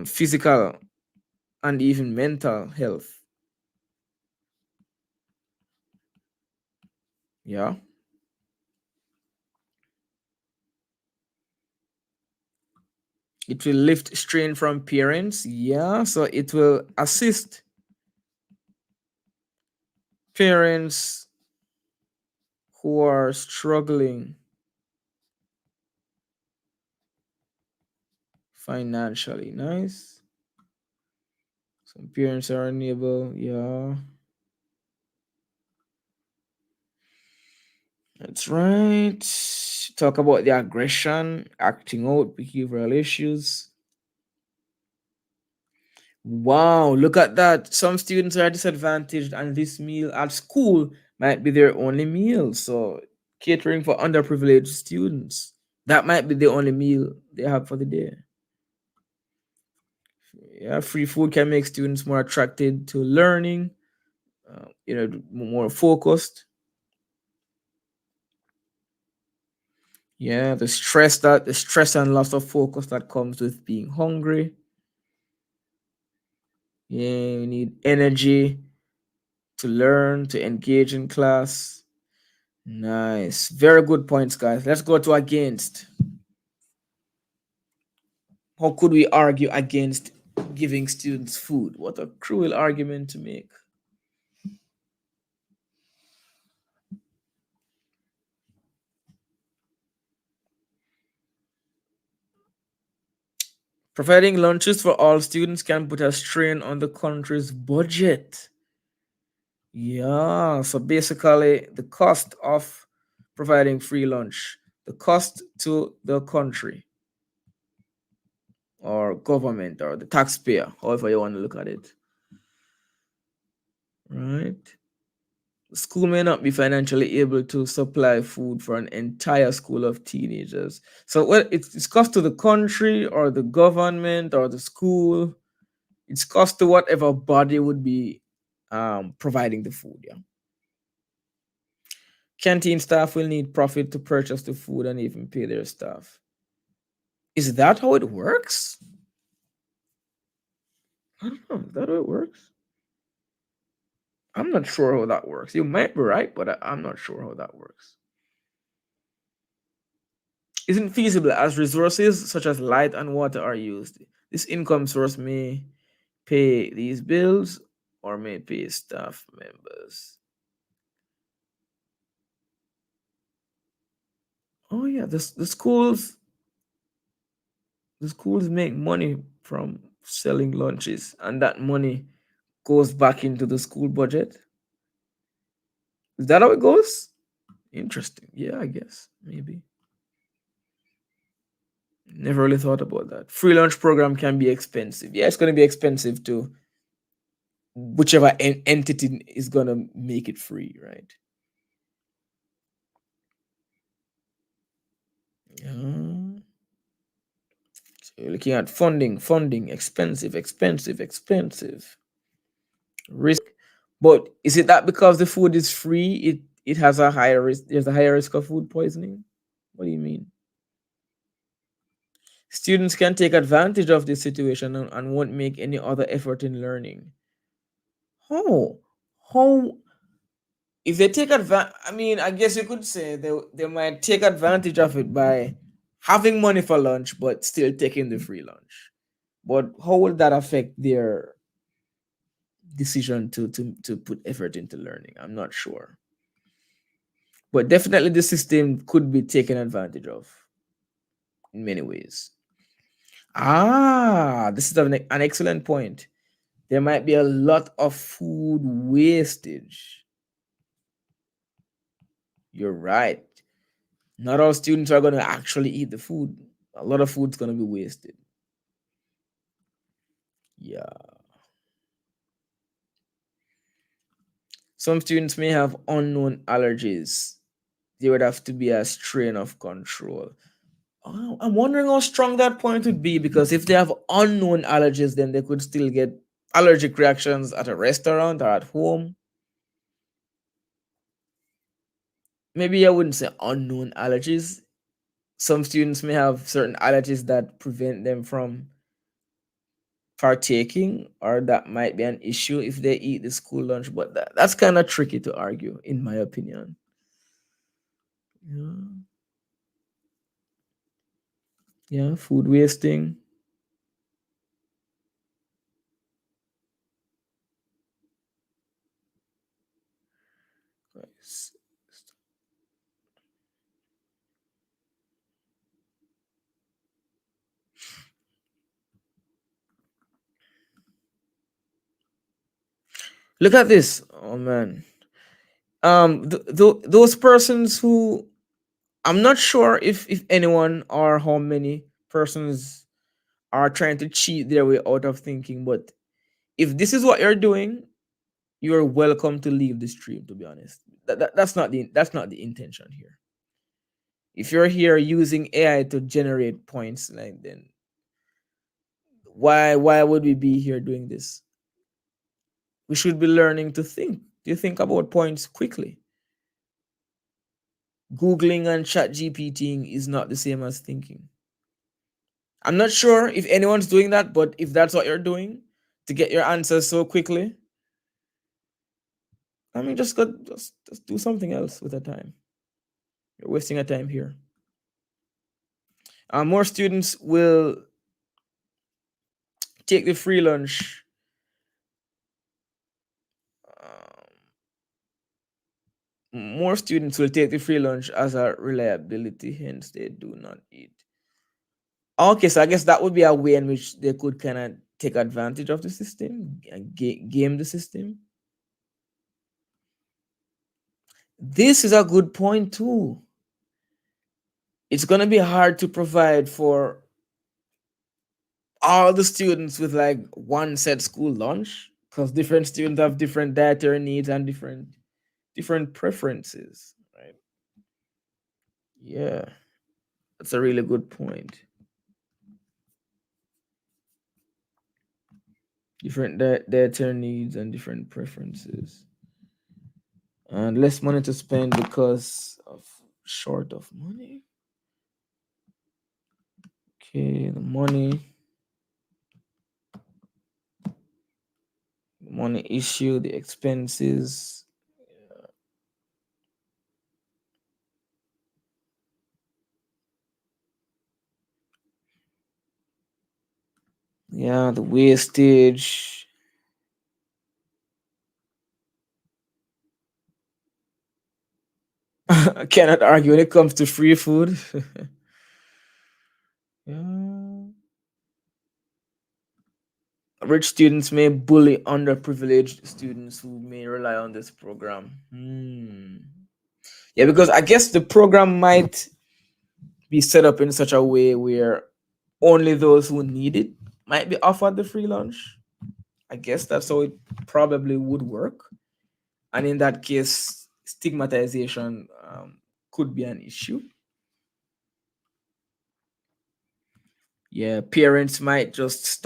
physical and even mental health. Yeah, it will lift strain from parents. Yeah, so it will assist parents who are struggling financially. Nice. Some parents are unable. Yeah, that's right. Talk about the aggression, acting out, behavioral issues. Wow, look at that. Some students are disadvantaged, and this meal at school might be their only meal. So, catering for underprivileged students, that might be the only meal they have for the day. Yeah, free food can make students more attracted to learning, more focused. Yeah, the stress and loss of focus that comes with being hungry. Yeah, you need energy to learn, to engage in class. Nice. Very good points, guys. Let's go to against. How could we argue against giving students food? What a cruel argument to make. Providing lunches for all students can put a strain on the country's budget. Yeah, so basically, the cost of providing free lunch, the cost to the country or government or the taxpayer, however you want to look at it, right? The school may not be financially able to supply food for an entire school of teenagers. So, well, it's cost to the country or the government or the school. It's cost to whatever body would be providing the food. Yeah. Canteen staff will need profit to purchase the food and even pay their staff. Is that how it works? I don't know. Is that how it works? I'm not sure how that works. You might be right, but I'm not sure how that works. Isn't feasible as resources such as light and water are used. This income source may pay these bills or may pay staff members. Oh yeah, the schools make money from selling lunches, and that money goes back into the school budget. Is that how it goes? Interesting. Yeah, I guess maybe. Never really thought about that. Free lunch program can be expensive. Yeah, it's going to be expensive to whichever entity is going to make it free, right? Yeah. So you're looking at funding, expensive, expensive, expensive. Risk. But is it that because the food is free, it has a higher risk? There's a higher risk of food poisoning. What do you mean? Students can take advantage of this situation and won't make any other effort in learning. How? How? If they take advantage, I mean, I guess you could say they might take advantage of it by having money for lunch, but still taking the free lunch. But how will that affect their decision to put effort into learning? I'm not sure. But definitely the system could be taken advantage of in many ways. This is an excellent point. There might be a lot of food wastage. You're right. Not all students are going to actually eat the food. A lot of food's going to be wasted. Yeah. Some students may have unknown allergies. There would have to be a strain of control. I'm wondering how strong that point would be, because if they have unknown allergies, then they could still get allergic reactions at a restaurant or at home. Maybe I wouldn't say unknown allergies. Some students may have certain allergies that prevent them from partaking, or that might be an issue if they eat the school lunch, but that's kind of tricky to argue, in my opinion. Yeah, yeah, food wasting. Nice. Look at this. Oh man. Those persons who, I'm not sure if anyone or how many persons are trying to cheat their way out of thinking, but if this is what you're doing, you're welcome to leave the stream, to be honest. That's not the intention here. If you're here using AI to generate points, like, then why would we be here doing this? We should be learning to think. Do you think about points quickly? Googling and chat GPTing is not the same as thinking. I'm not sure if anyone's doing that, but if that's what you're doing to get your answers so quickly, I mean, just do something else with the time. You're wasting your time here. More students will take the free lunch. More students will take the free lunch as a reliability, hence they do not eat. Okay, so I guess that would be a way in which they could kind of take advantage of the system and game the system. This is a good point too. It's going to be hard to provide for all the students with like one set school lunch, because different students have different dietary needs and different preferences, right? Yeah, that's a really good point. Different dietary needs and different preferences, and less money to spend because of short of money. Okay, the money issue, the expenses. Yeah, the wastage. I cannot argue when it comes to free food. Yeah. Rich students may bully underprivileged students who may rely on this program. Yeah, because I guess the program might be set up in such a way where only those who need it might be offered the free lunch. I guess that's how it probably would work. And in that case, stigmatization could be an issue. Yeah, parents might just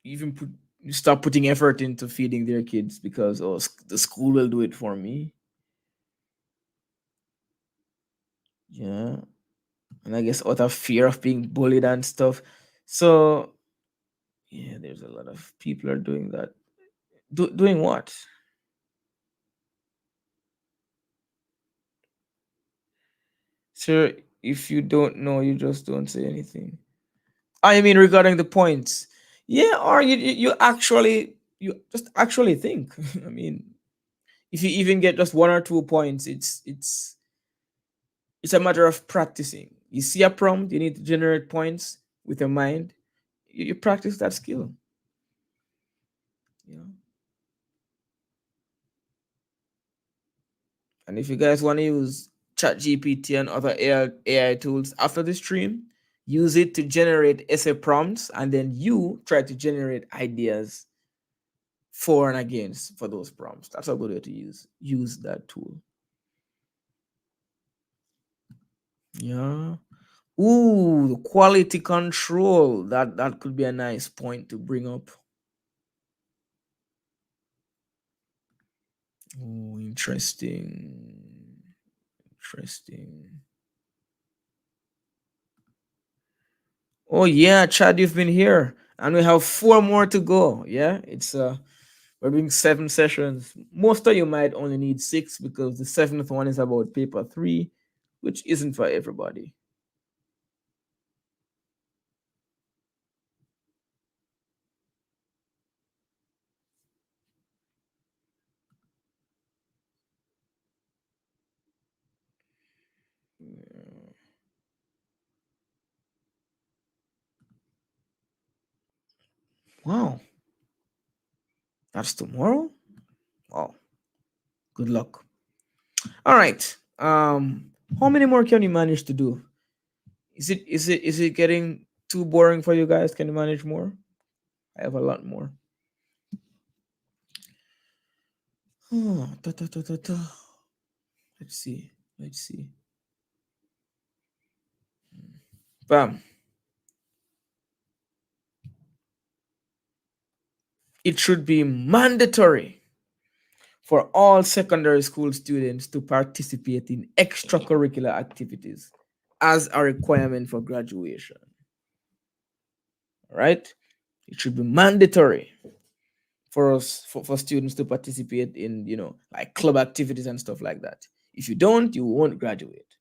even put stop putting effort into feeding their kids because, oh, the school will do it for me. Yeah, and I guess out of fear of being bullied and stuff. So yeah, there's a lot of people are doing that. Doing what? Sir, if you don't know, you just don't say anything. I mean, regarding the points, yeah, or you actually you just actually think. I mean, if you even get just 1 or 2 points, it's a matter of practicing. You see a prompt, you need to generate points with your mind. You practice that skill. You know. And if you guys want to use ChatGPT and other AI tools after the stream, use it to generate essay prompts, and then you try to generate ideas for and against for those prompts. That's a good way to use that tool. Yeah. Ooh, the quality control. That could be a nice point to bring up. Oh, interesting. Interesting. Oh yeah, Chad, you've been here. And we have 4 more to go. Yeah, it's we're doing 7 sessions. Most of you might only need 6 because the seventh one is about paper 3, which isn't for everybody. Wow, that's tomorrow? Wow, good luck. All right. How many more can you manage to do? Is it getting too boring for you guys? Can you manage more? I have a lot more. Oh, ta, ta, ta, ta, ta. Let's see. Let's see. Bam. It should be mandatory for all secondary school students to participate in extracurricular activities as a requirement for graduation. All right? It should be mandatory for us for students to participate in, like club activities and stuff like that. If you don't, you won't graduate.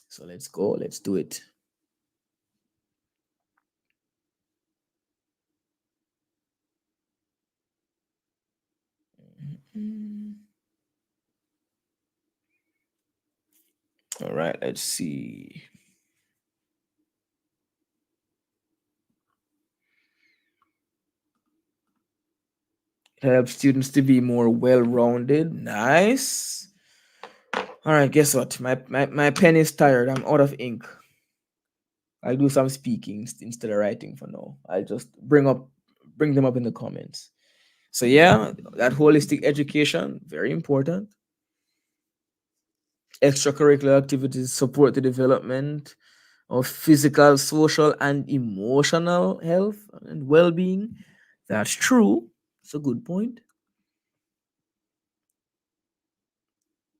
So let's go, let's do it. All right, let's see. It helps students to be more well-rounded. Nice. All right, guess what? My pen is tired. I'm out of ink. I'll do some speaking instead of writing for now. I'll just bring them up in the comments. So yeah, that holistic education, very important. Extracurricular activities support the development of physical, social, and emotional health and well-being. That's true. It's a good point.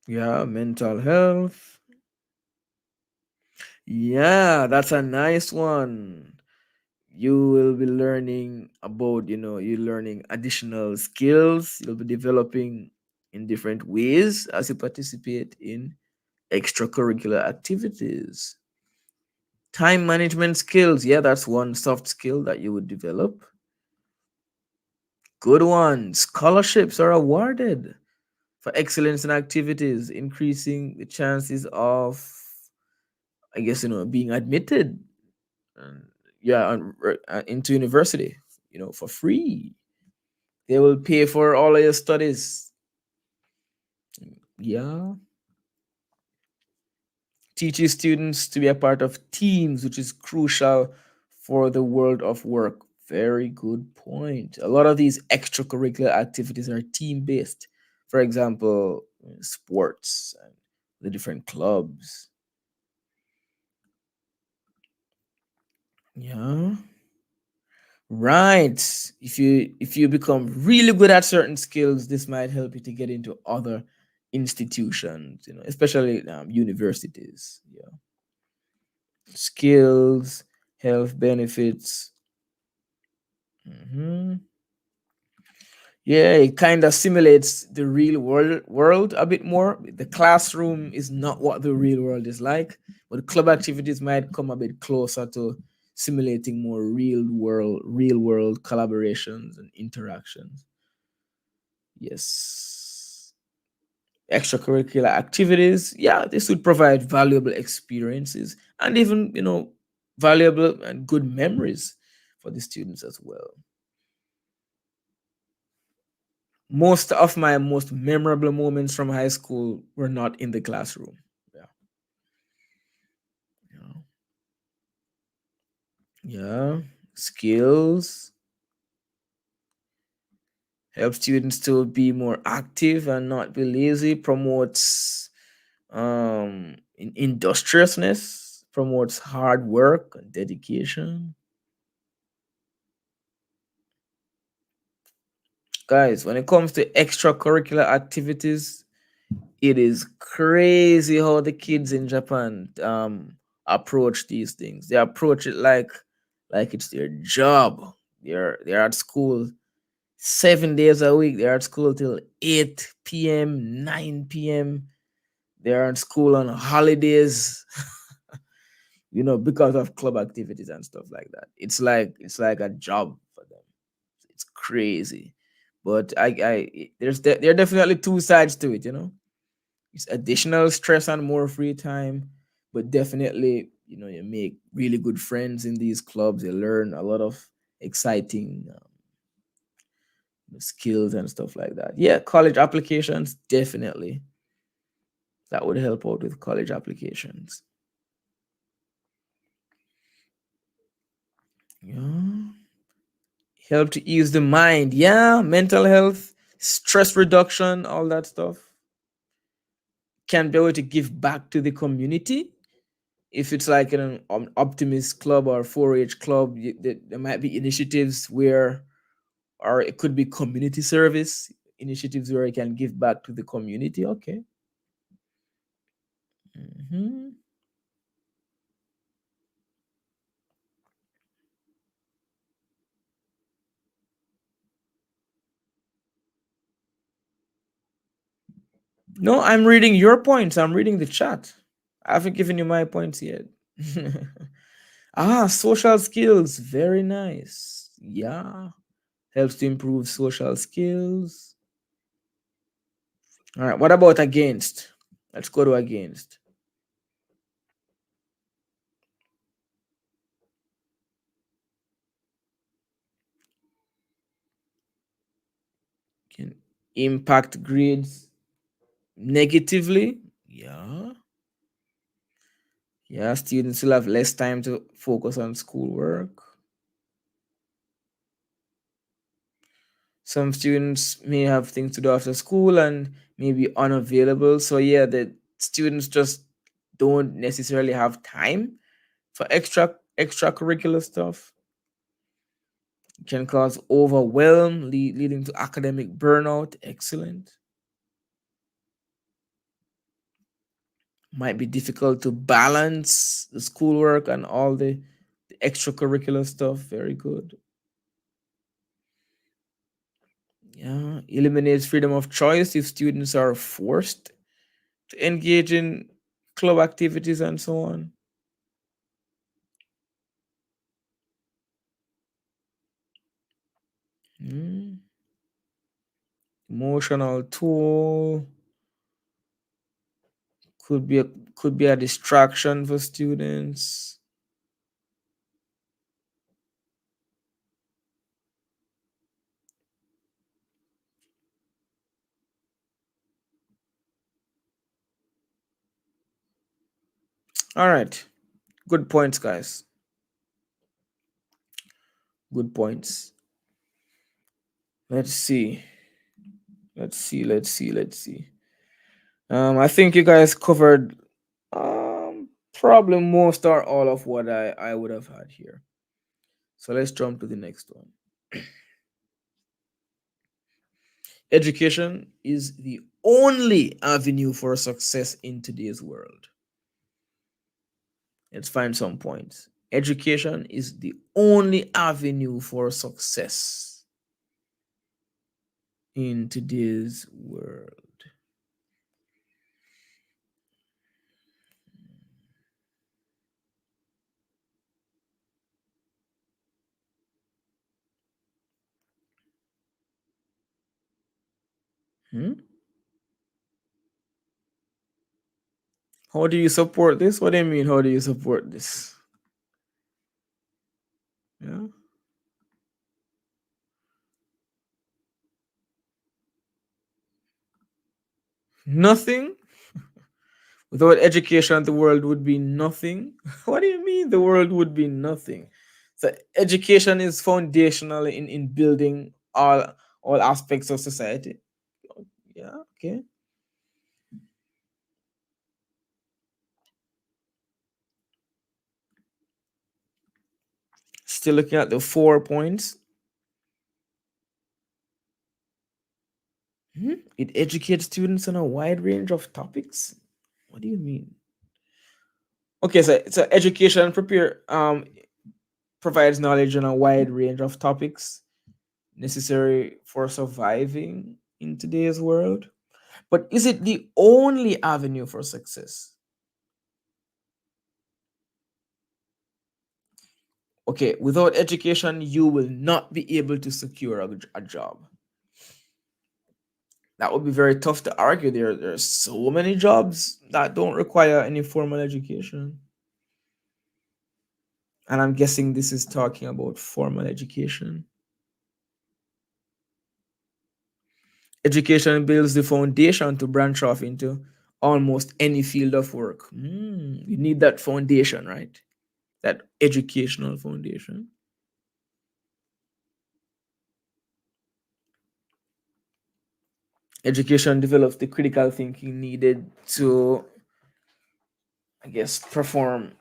Yeah, mental health. Yeah, that's a nice one. You will be learning about, you're learning additional skills. You'll be developing in different ways as you participate in extracurricular activities. Time management skills. Yeah, that's one soft skill that you would develop. Good one. Scholarships are awarded for excellence in activities, increasing the chances of, I guess, being admitted, and yeah, into university, for free. They will pay for all of your studies. Yeah. Teaches students to be a part of teams, which is crucial for the world of work. Very good point. A lot of these extracurricular activities are team based. For example, sports and the different clubs. Yeah. Right. If you become really good at certain skills, this might help you to get into other institutions, especially universities. Yeah. skills, health benefits. Mhm. Yeah, it kind of simulates the real world a bit more. The classroom is not what the real world is like, but club activities might come a bit closer to simulating more real world collaborations and interactions. Yes. Extracurricular activities, yeah, this would provide valuable experiences and even, valuable and good memories for the students as well. Most of my most memorable moments from high school were not in the classroom. Yeah. Yeah. Yeah. Skills help students to be more active and not be lazy, promotes industriousness, promotes hard work and dedication. Guys, when it comes to extracurricular activities, it is crazy how the kids in Japan approach these things. They approach it like it's their job. They're at school 7 days a week. They're at school till 8 p.m., 9 p.m. They're at school on holidays, because of club activities and stuff like that. It's like a job for them. It's crazy. But there are definitely two sides to it. It's additional stress and more free time, but definitely, you make really good friends in these clubs. You learn a lot of exciting skills and stuff like that. Yeah, college applications, definitely. That would help out with college applications. Yeah. Help to ease the mind. Yeah, mental health, stress reduction, all that stuff. Can be able to give back to the community. If it's like an optimist club or 4-H club, there might be initiatives where, or it could be community service initiatives where you can give back to the community. Okay. Mhm. No, I'm reading your points. I'm reading the chat. I haven't given you my points yet. Social skills. Very nice. Yeah. Helps to improve social skills. All right. What about against? Let's go to against. Can impact grades negatively. Yeah. Yeah. Students will have less time to focus on schoolwork. Some students may have things to do after school and may be unavailable. So yeah, the students just don't necessarily have time for extracurricular stuff. It can cause overwhelm, leading to academic burnout. Excellent. Might be difficult to balance the schoolwork and all the extracurricular stuff. Very good. Yeah, eliminates freedom of choice if students are forced to engage in club activities and so on. Mm. Emotional tool could be a, could be a distraction for students. All right, good points, guys. Good points. Let's see. Let's see. Let's see. Let's see. I think you guys covered probably most or all of what I would have had here. So let's jump to the next one. Education is the only avenue for success in today's world. Let's find some points. Education is the only avenue for success in today's world. Hmm? How do you support this? What do you mean? How do you support this? Yeah. Nothing. Without education, the world would be nothing. What do you mean the world would be nothing? So education is foundational in building all aspects of society. Yeah, okay. Still looking at the 4 points. Hmm? It educates students on a wide range of topics. What do you mean? Okay, so education provides knowledge on a wide range of topics necessary for surviving in today's world. But is it the only avenue for success? Okay, without education, you will not be able to secure a job. That would be very tough to argue. There's so many jobs that don't require any formal education. And I'm guessing this is talking about formal education. Education builds the foundation to branch off into almost any field of work. You need that foundation, right? That educational foundation. Education develops the critical thinking needed to, I guess, perform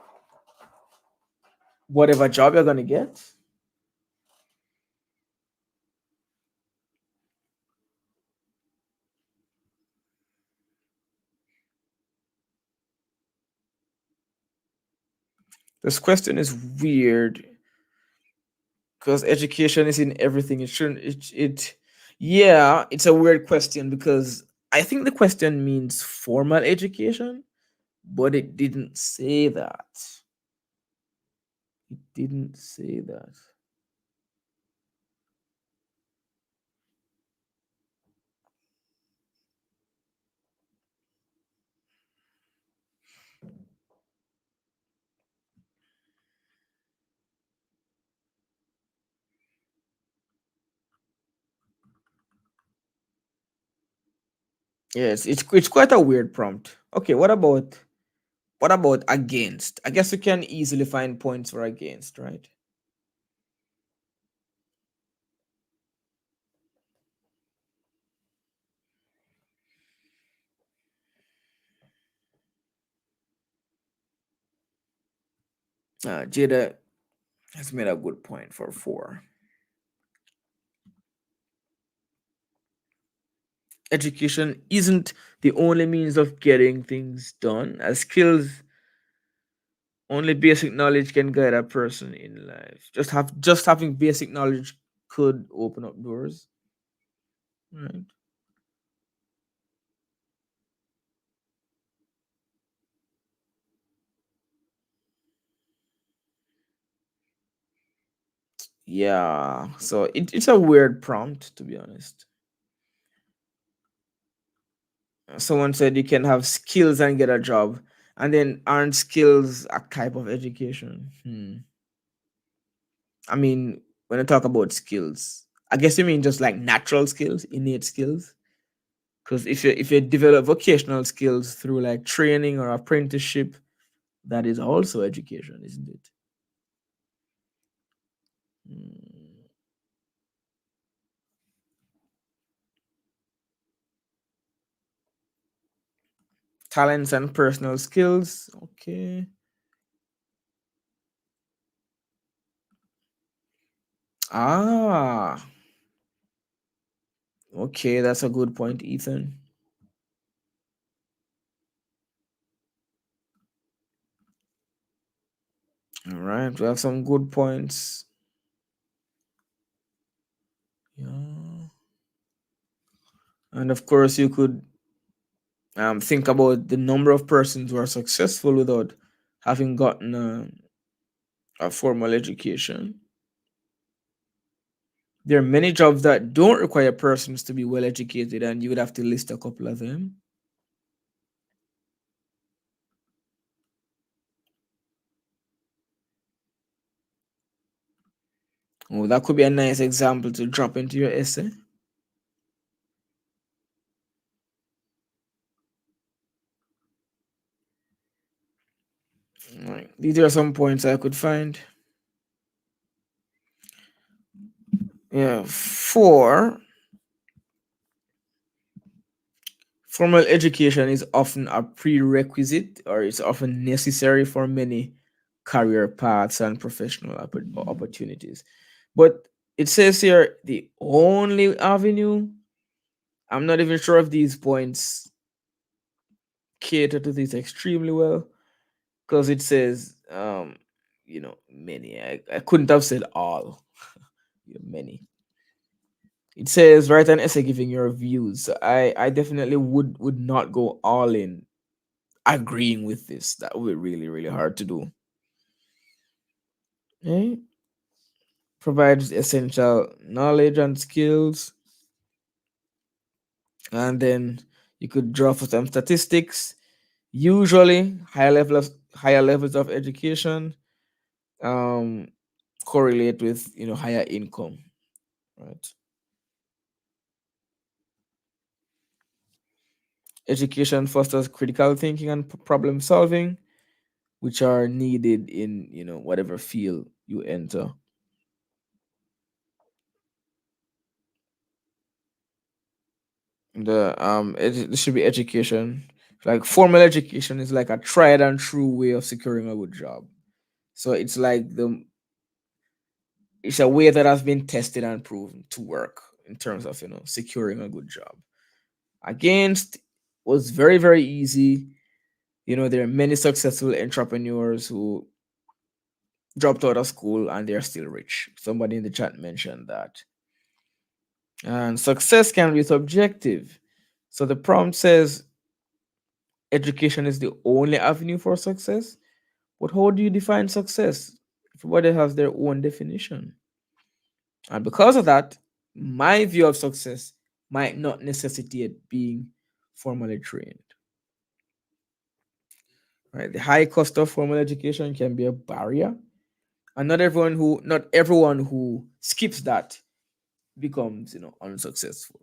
whatever job you're going to get. This question is weird because education is in everything. It shouldn't, yeah, it's a weird question because I think the question means formal education, but it didn't say that. It didn't say that. Yes, it's quite a weird prompt. Okay, what about against? I guess you can easily find points for against, right? Jada has made a good point for 4. Education isn't the only means of getting things done. As skills, only basic knowledge can guide a person in life. Just having basic knowledge could open up doors, right? Yeah. So it's a weird prompt, to be honest. Someone said you can have skills and get a job, and then aren't skills a type of education? I mean, when I talk about skills, I guess you mean just like natural skills, innate skills. Because if you develop vocational skills through like training or apprenticeship, that is also education, isn't it? Mm, Talents and personal skills. Okay. Ah, okay, that's a good point, Ethan. All right, we have some good points. Yeah. And of course, you could think about the number of persons who are successful without having gotten a formal education. There are many jobs that don't require persons to be well educated, and you would have to list a couple of them. Oh, that could be a nice example to drop into your essay. Right. These are some points I could find. Yeah, four, formal education is often a prerequisite or it's often necessary for many career paths and professional opportunities. But it says here the only avenue. I'm not even sure if these points cater to this extremely well because it says, many. I couldn't have said all. Yeah, many. It says write an essay giving your views. So I definitely would not go all in agreeing with this. That would be really, really hard to do. Okay? Provides essential knowledge and skills. And then you could draw for some statistics. Usually higher levels of education um correlate with higher income, right? Education fosters critical thinking and problem solving, which are needed in whatever field you enter. There should be education. Like formal education is like a tried and true way of securing a good job. So it's a way that has been tested and proven to work in terms of securing a good job. Against was very, very easy. There are many successful entrepreneurs who dropped out of school and they're still rich. Somebody in the chat mentioned that. And success can be subjective. So the prompt says education is the only avenue for success. But how do you define success? Everybody has their own definition. And because of that, my view of success might not necessitate being formally trained. Right? The high cost of formal education can be a barrier. And not everyone who skips that becomes unsuccessful.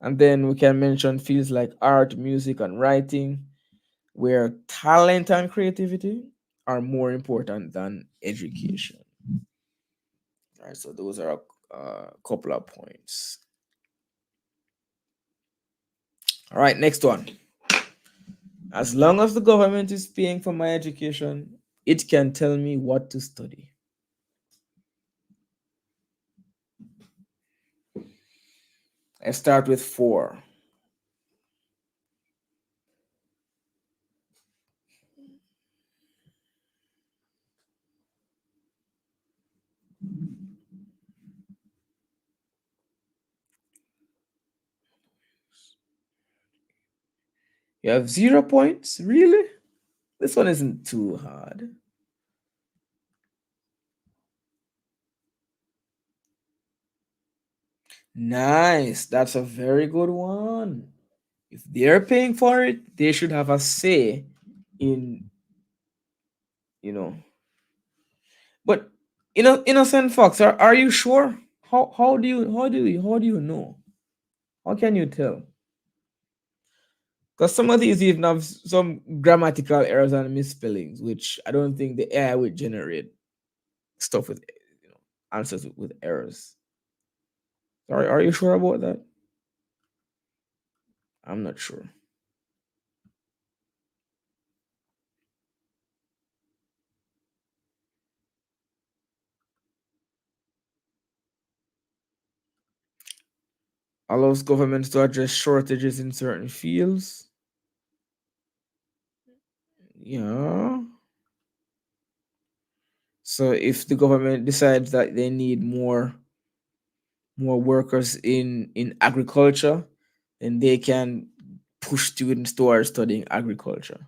And then we can mention fields like art, music, and writing, where talent and creativity are more important than education. All right, so those are a couple of points. All right, next one. As long as the government is paying for my education, it can tell me what to study. I start with four. You have 0 points? Really? This one isn't too hard. Nice. That's a very good one. If they're paying for it, they should have a say in, you know. But innocent fox, are you sure? How do you know? How can you tell? Because some of these even have some grammatical errors and misspellings, which I don't think the AI would generate stuff with answers with errors. Are you sure about that? I'm not sure. Allows governments to address shortages in certain fields. Yeah. So if the government decides that they need more workers in agriculture, then they can push students towards studying agriculture,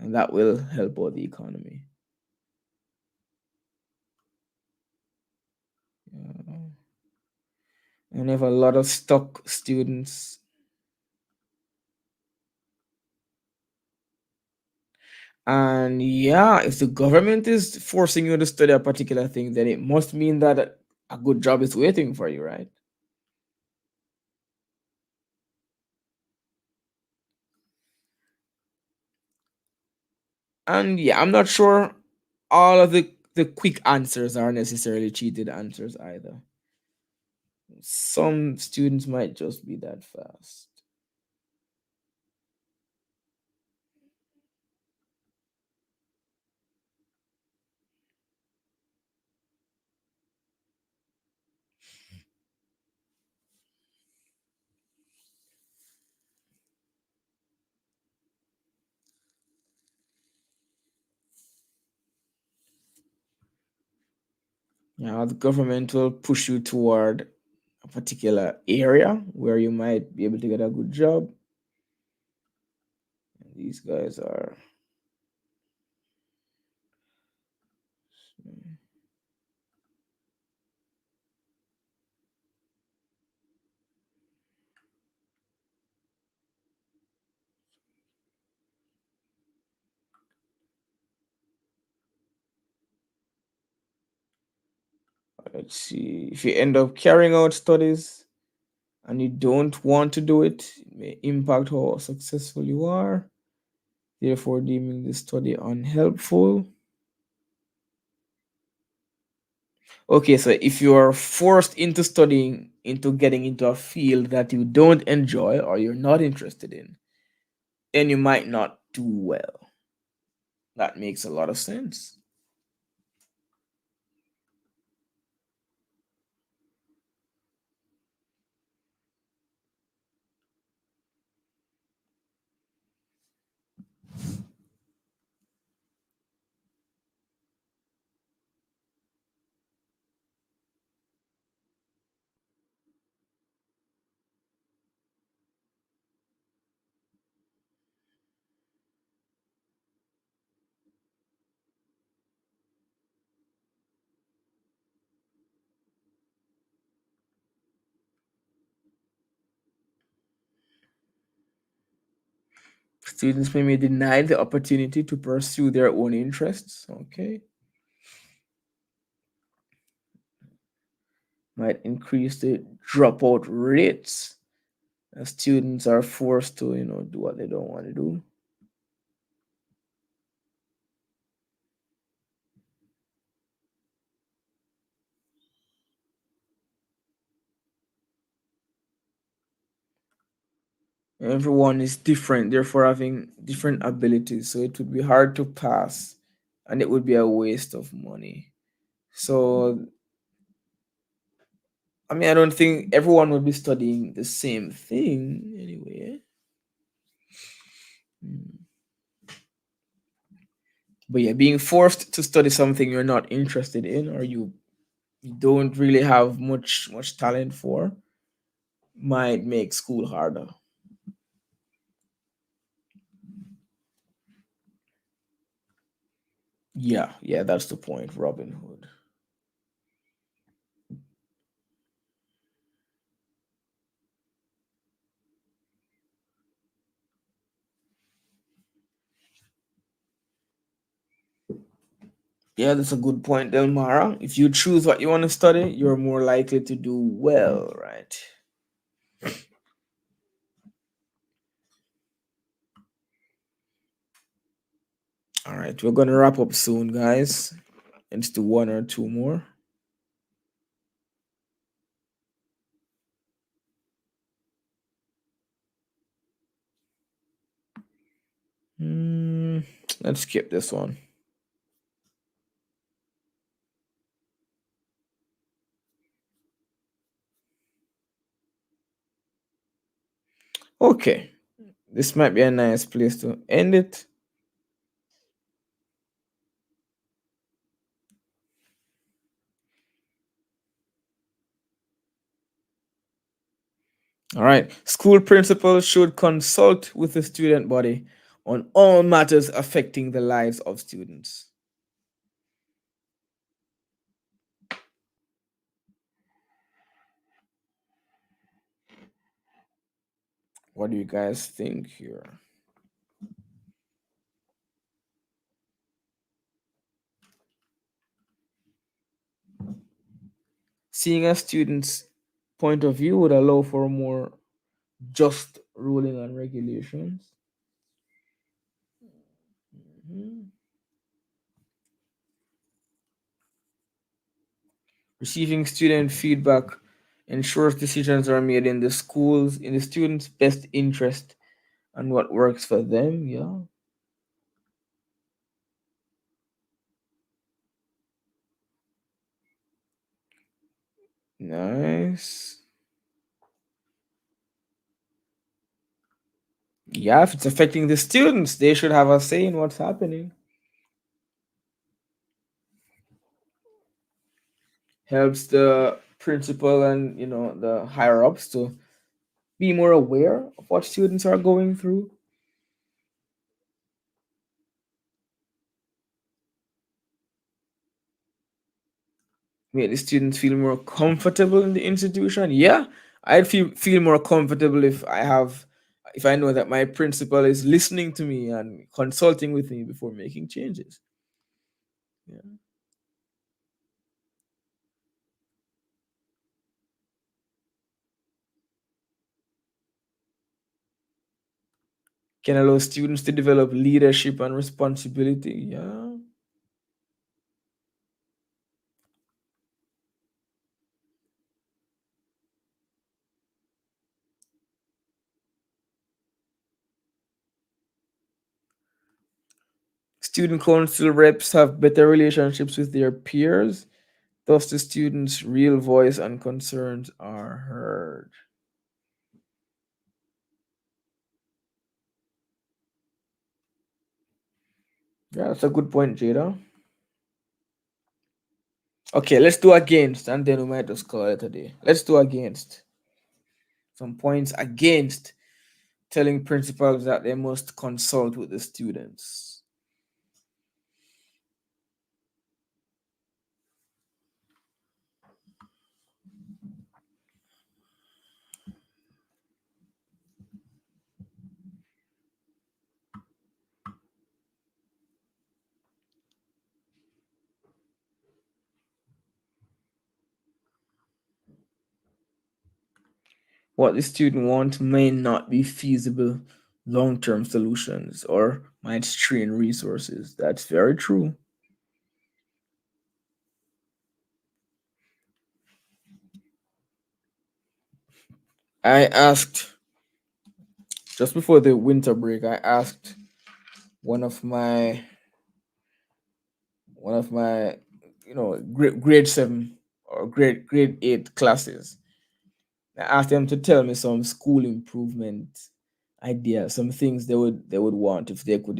and that will help out the economy. Yeah. And we have a lot of stuck students. And yeah, if the government is forcing you to study a particular thing, then it must mean that a good job is waiting for you, right? And yeah, I'm not sure all of the quick answers are necessarily cheated answers either. Some students might just be that fast. Yeah, the government will push you toward a particular area where you might be able to get a good job. And these guys are, let's see, if you end up carrying out studies and you don't want to do it, it may impact how successful you are, therefore deeming the study unhelpful. Okay, so if you are forced into studying, into getting into a field that you don't enjoy or you're not interested in, then you might not do well. That makes a lot of sense. Students may be denied the opportunity to pursue their own interests. Okay. Might increase the dropout rates as students are forced to, do what they don't want to do. Everyone is different, therefore having different abilities. So it would be hard to pass and it would be a waste of money. So, I mean, I don't think everyone would be studying the same thing anyway. Mm. But yeah, being forced to study something you're not interested in or you don't really have much talent for might make school harder. Yeah, yeah, that's the point, Robin Hood. Yeah, that's a good point, Delmara. If you choose what you want to study, you're more likely to do well, right? All right, we're gonna wrap up soon, guys. Let's do one or two more. Hmm, let's skip this one. Okay, this might be a nice place to end it. All right. School principals should consult with the student body on all matters affecting the lives of students. What do you guys think here? Seeing a student's point of view would allow for more just ruling and regulations. Mhm. Receiving student feedback ensures decisions are made in the schools, in the students' best interest and what works for them. Yeah. Nice. Yeah, if it's affecting the students, they should have a say in what's happening. Helps the principal and the higher ups to be more aware of what students are going through. Make the students feel more comfortable in the institution. Yeah, I'd feel more comfortable if I know that my principal is listening to me and consulting with me before making changes. Yeah. Can allow students to develop leadership and responsibility. Yeah. Student council reps have better relationships with their peers, thus the students' real voice and concerns are heard. Yeah, that's a good point, Jada. Okay, let's do against, and then we might just call it a day. Let's do against. Some points against telling principals that they must consult with the students. What the student wants may not be feasible long term solutions or might strain resources. That's very true. I asked just before the winter break, I asked one of my one of my grade 7 or grade 8 classes. I asked them to tell me some school improvement ideas, some things they would want if they could,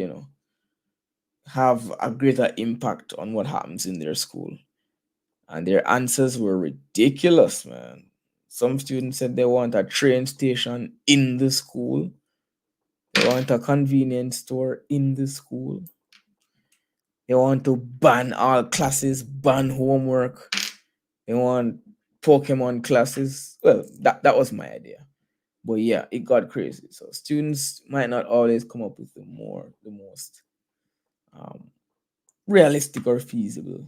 have a greater impact on what happens in their school. And their answers were ridiculous, man. Some students said they want a train station in the school. They want a convenience store in the school. They want to ban all classes, ban homework. They want Pokemon classes. Well, that was my idea. But yeah, it got crazy. So students might not always come up with the most um, realistic or feasible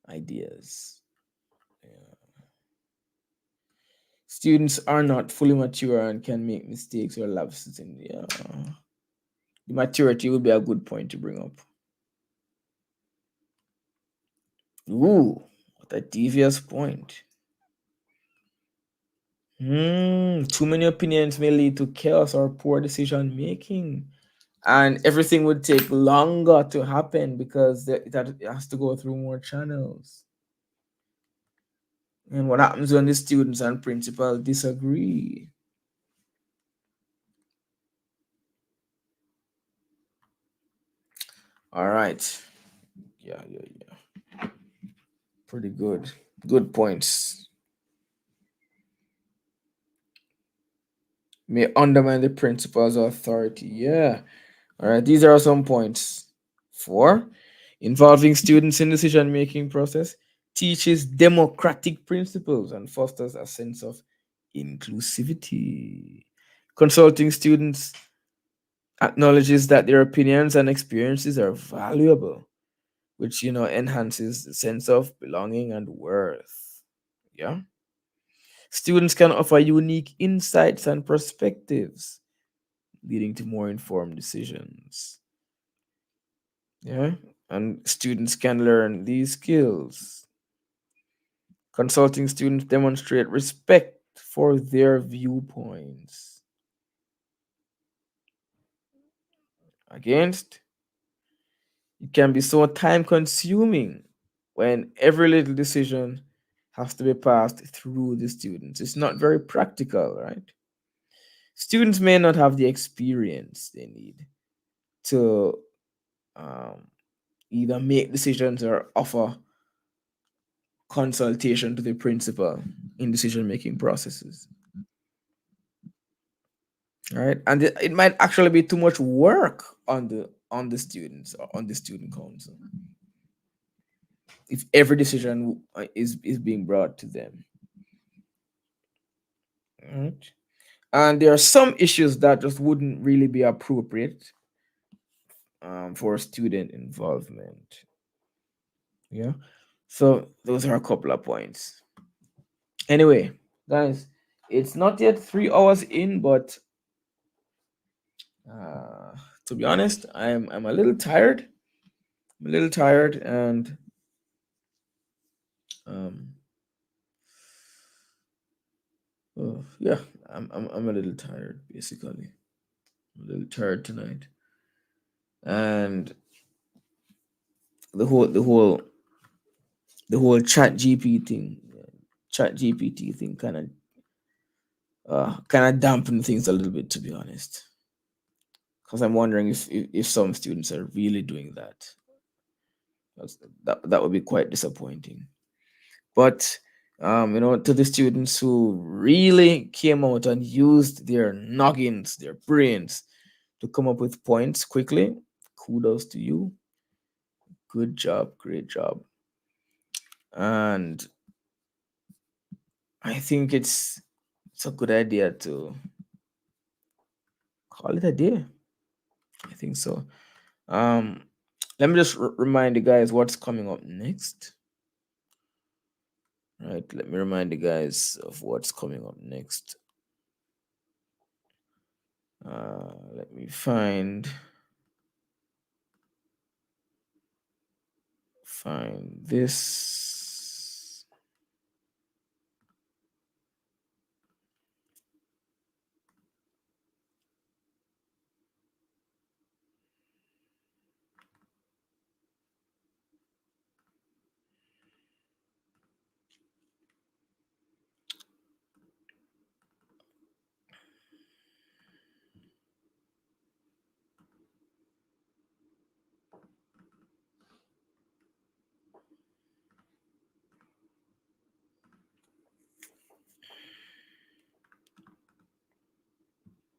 ideas. Yeah. Students are not fully mature and can make mistakes or lapses in the maturity would be a good point to bring up. Ooh, what a devious point. Too many opinions may lead to chaos or poor decision making. And everything would take longer to happen because it has to go through more channels. And what happens when the students and principal disagree? All right. Yeah, yeah, yeah. Pretty good. Good points. may undermine the principal's authority. Yeah. All right. These are some points. 4, involving students in decision making process teaches democratic principles and fosters a sense of inclusivity. Consulting students acknowledges that their opinions and experiences are valuable, which enhances the sense of belonging and worth. Yeah. Students can offer unique insights and perspectives, leading to more informed decisions. Yeah. And students can learn these skills. Consulting students demonstrate respect for their viewpoints. Against, it can be so time consuming when every little decision has to be passed through the students. It's not very practical, right? Students may not have the experience they need to um, either make decisions or offer consultation to the principal in decision making processes. Right, and it might actually be too much work on the students or on the student council if every decision is being brought to them. Right. And there are some issues that just wouldn't really be appropriate for student involvement. Yeah. So those are a couple of points. Anyway, guys, it's not yet 3 hours in, but uh, to be honest, I'm a little tired. I'm a little tired, and um, yeah, I'm a little tired basically. I'm a little tired tonight, and the whole chat GPT thing kind of dampen things a little bit, to be honest. Because I'm wondering if some students are really doing that. That would be quite disappointing. But to the students who really came out and used their noggins, their brains, to come up with points quickly, kudos to you. Good job, great job. And I think it's a good idea to call it a day. I think so. Um, Let me just remind you guys what's coming up next. Right, let me remind you guys of what's coming up next. Let me find this.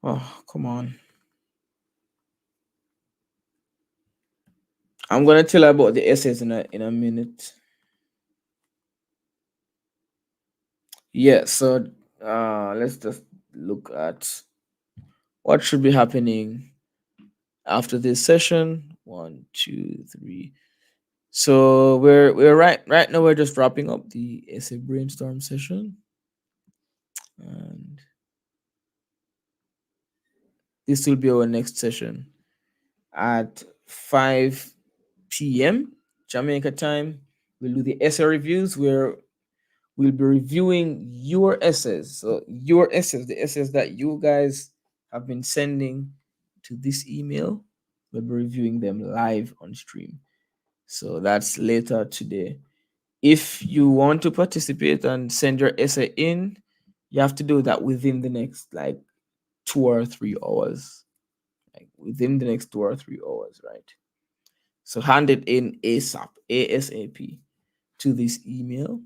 Oh, come on. I'm gonna tell you about the essays in a minute. Yeah, so let's just look at what should be happening after this session. 1, 2, 3. So we're right now we're just wrapping up the essay brainstorm session, and this will be our next session at 5 p.m. Jamaica time. We'll do the essay reviews where we'll be reviewing your essays. So your essays, the essays that you guys have been sending to this email, we'll be reviewing them live on stream. So that's later today. If you want to participate and send your essay in, you have to do that within the next like 2 or 3 hours. Like within the next 2 or 3 hours, right? So hand it in ASAP to this email.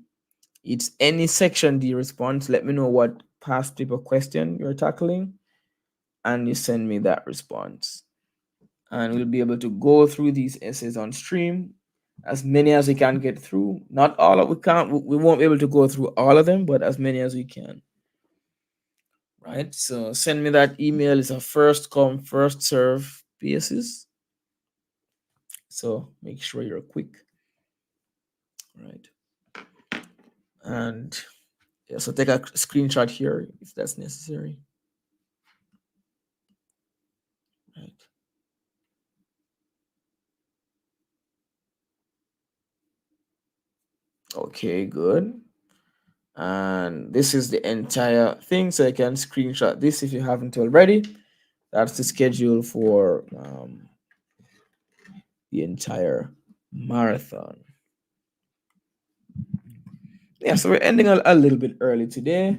It's any section D response. Let me know what past paper question you're tackling. and you send me that response. And we'll be able to go through these essays on stream, as many as we can get through. Not all of we can't we won't be able to go through all of them, but as many as we can. Right? So send me that email. It's a first come, first serve basis. So make sure you're quick. Right. And yeah, so take a screenshot here if that's necessary. Right. Okay, good. And this is the entire thing, so you can screenshot this if you haven't already. That's the schedule for the entire marathon. Yeah, so we're ending a little bit early today.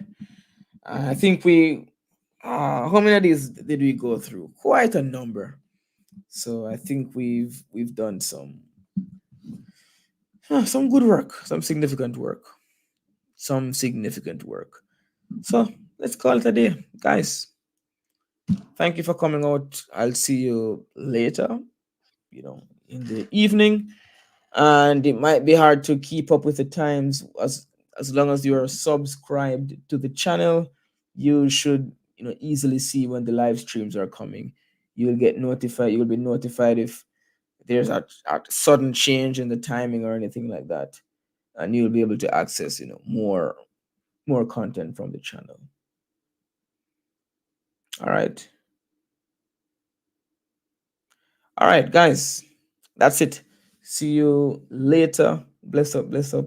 I think how many of these did we go through? Quite a number. So I think we've done some good work, some significant work, some significant work. So let's call it a day, guys. Thank you for coming out. I'll see you later, in the evening. And it might be hard to keep up with the times as long as you're subscribed to the channel. You should easily see when the live streams are coming. You'll get notified. You'll be notified if there's a sudden change in the timing or anything like that, and you'll be able to access more content from the channel. All right, guys, that's it. See you later. Bless up, bless up.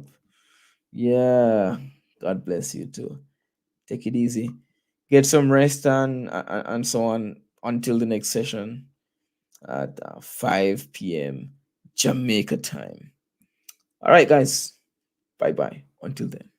Yeah, God bless you too. Take it easy. Get some rest and so on until the next session at 5 p.m. Jamaica time. All right, guys. Bye bye. Until then.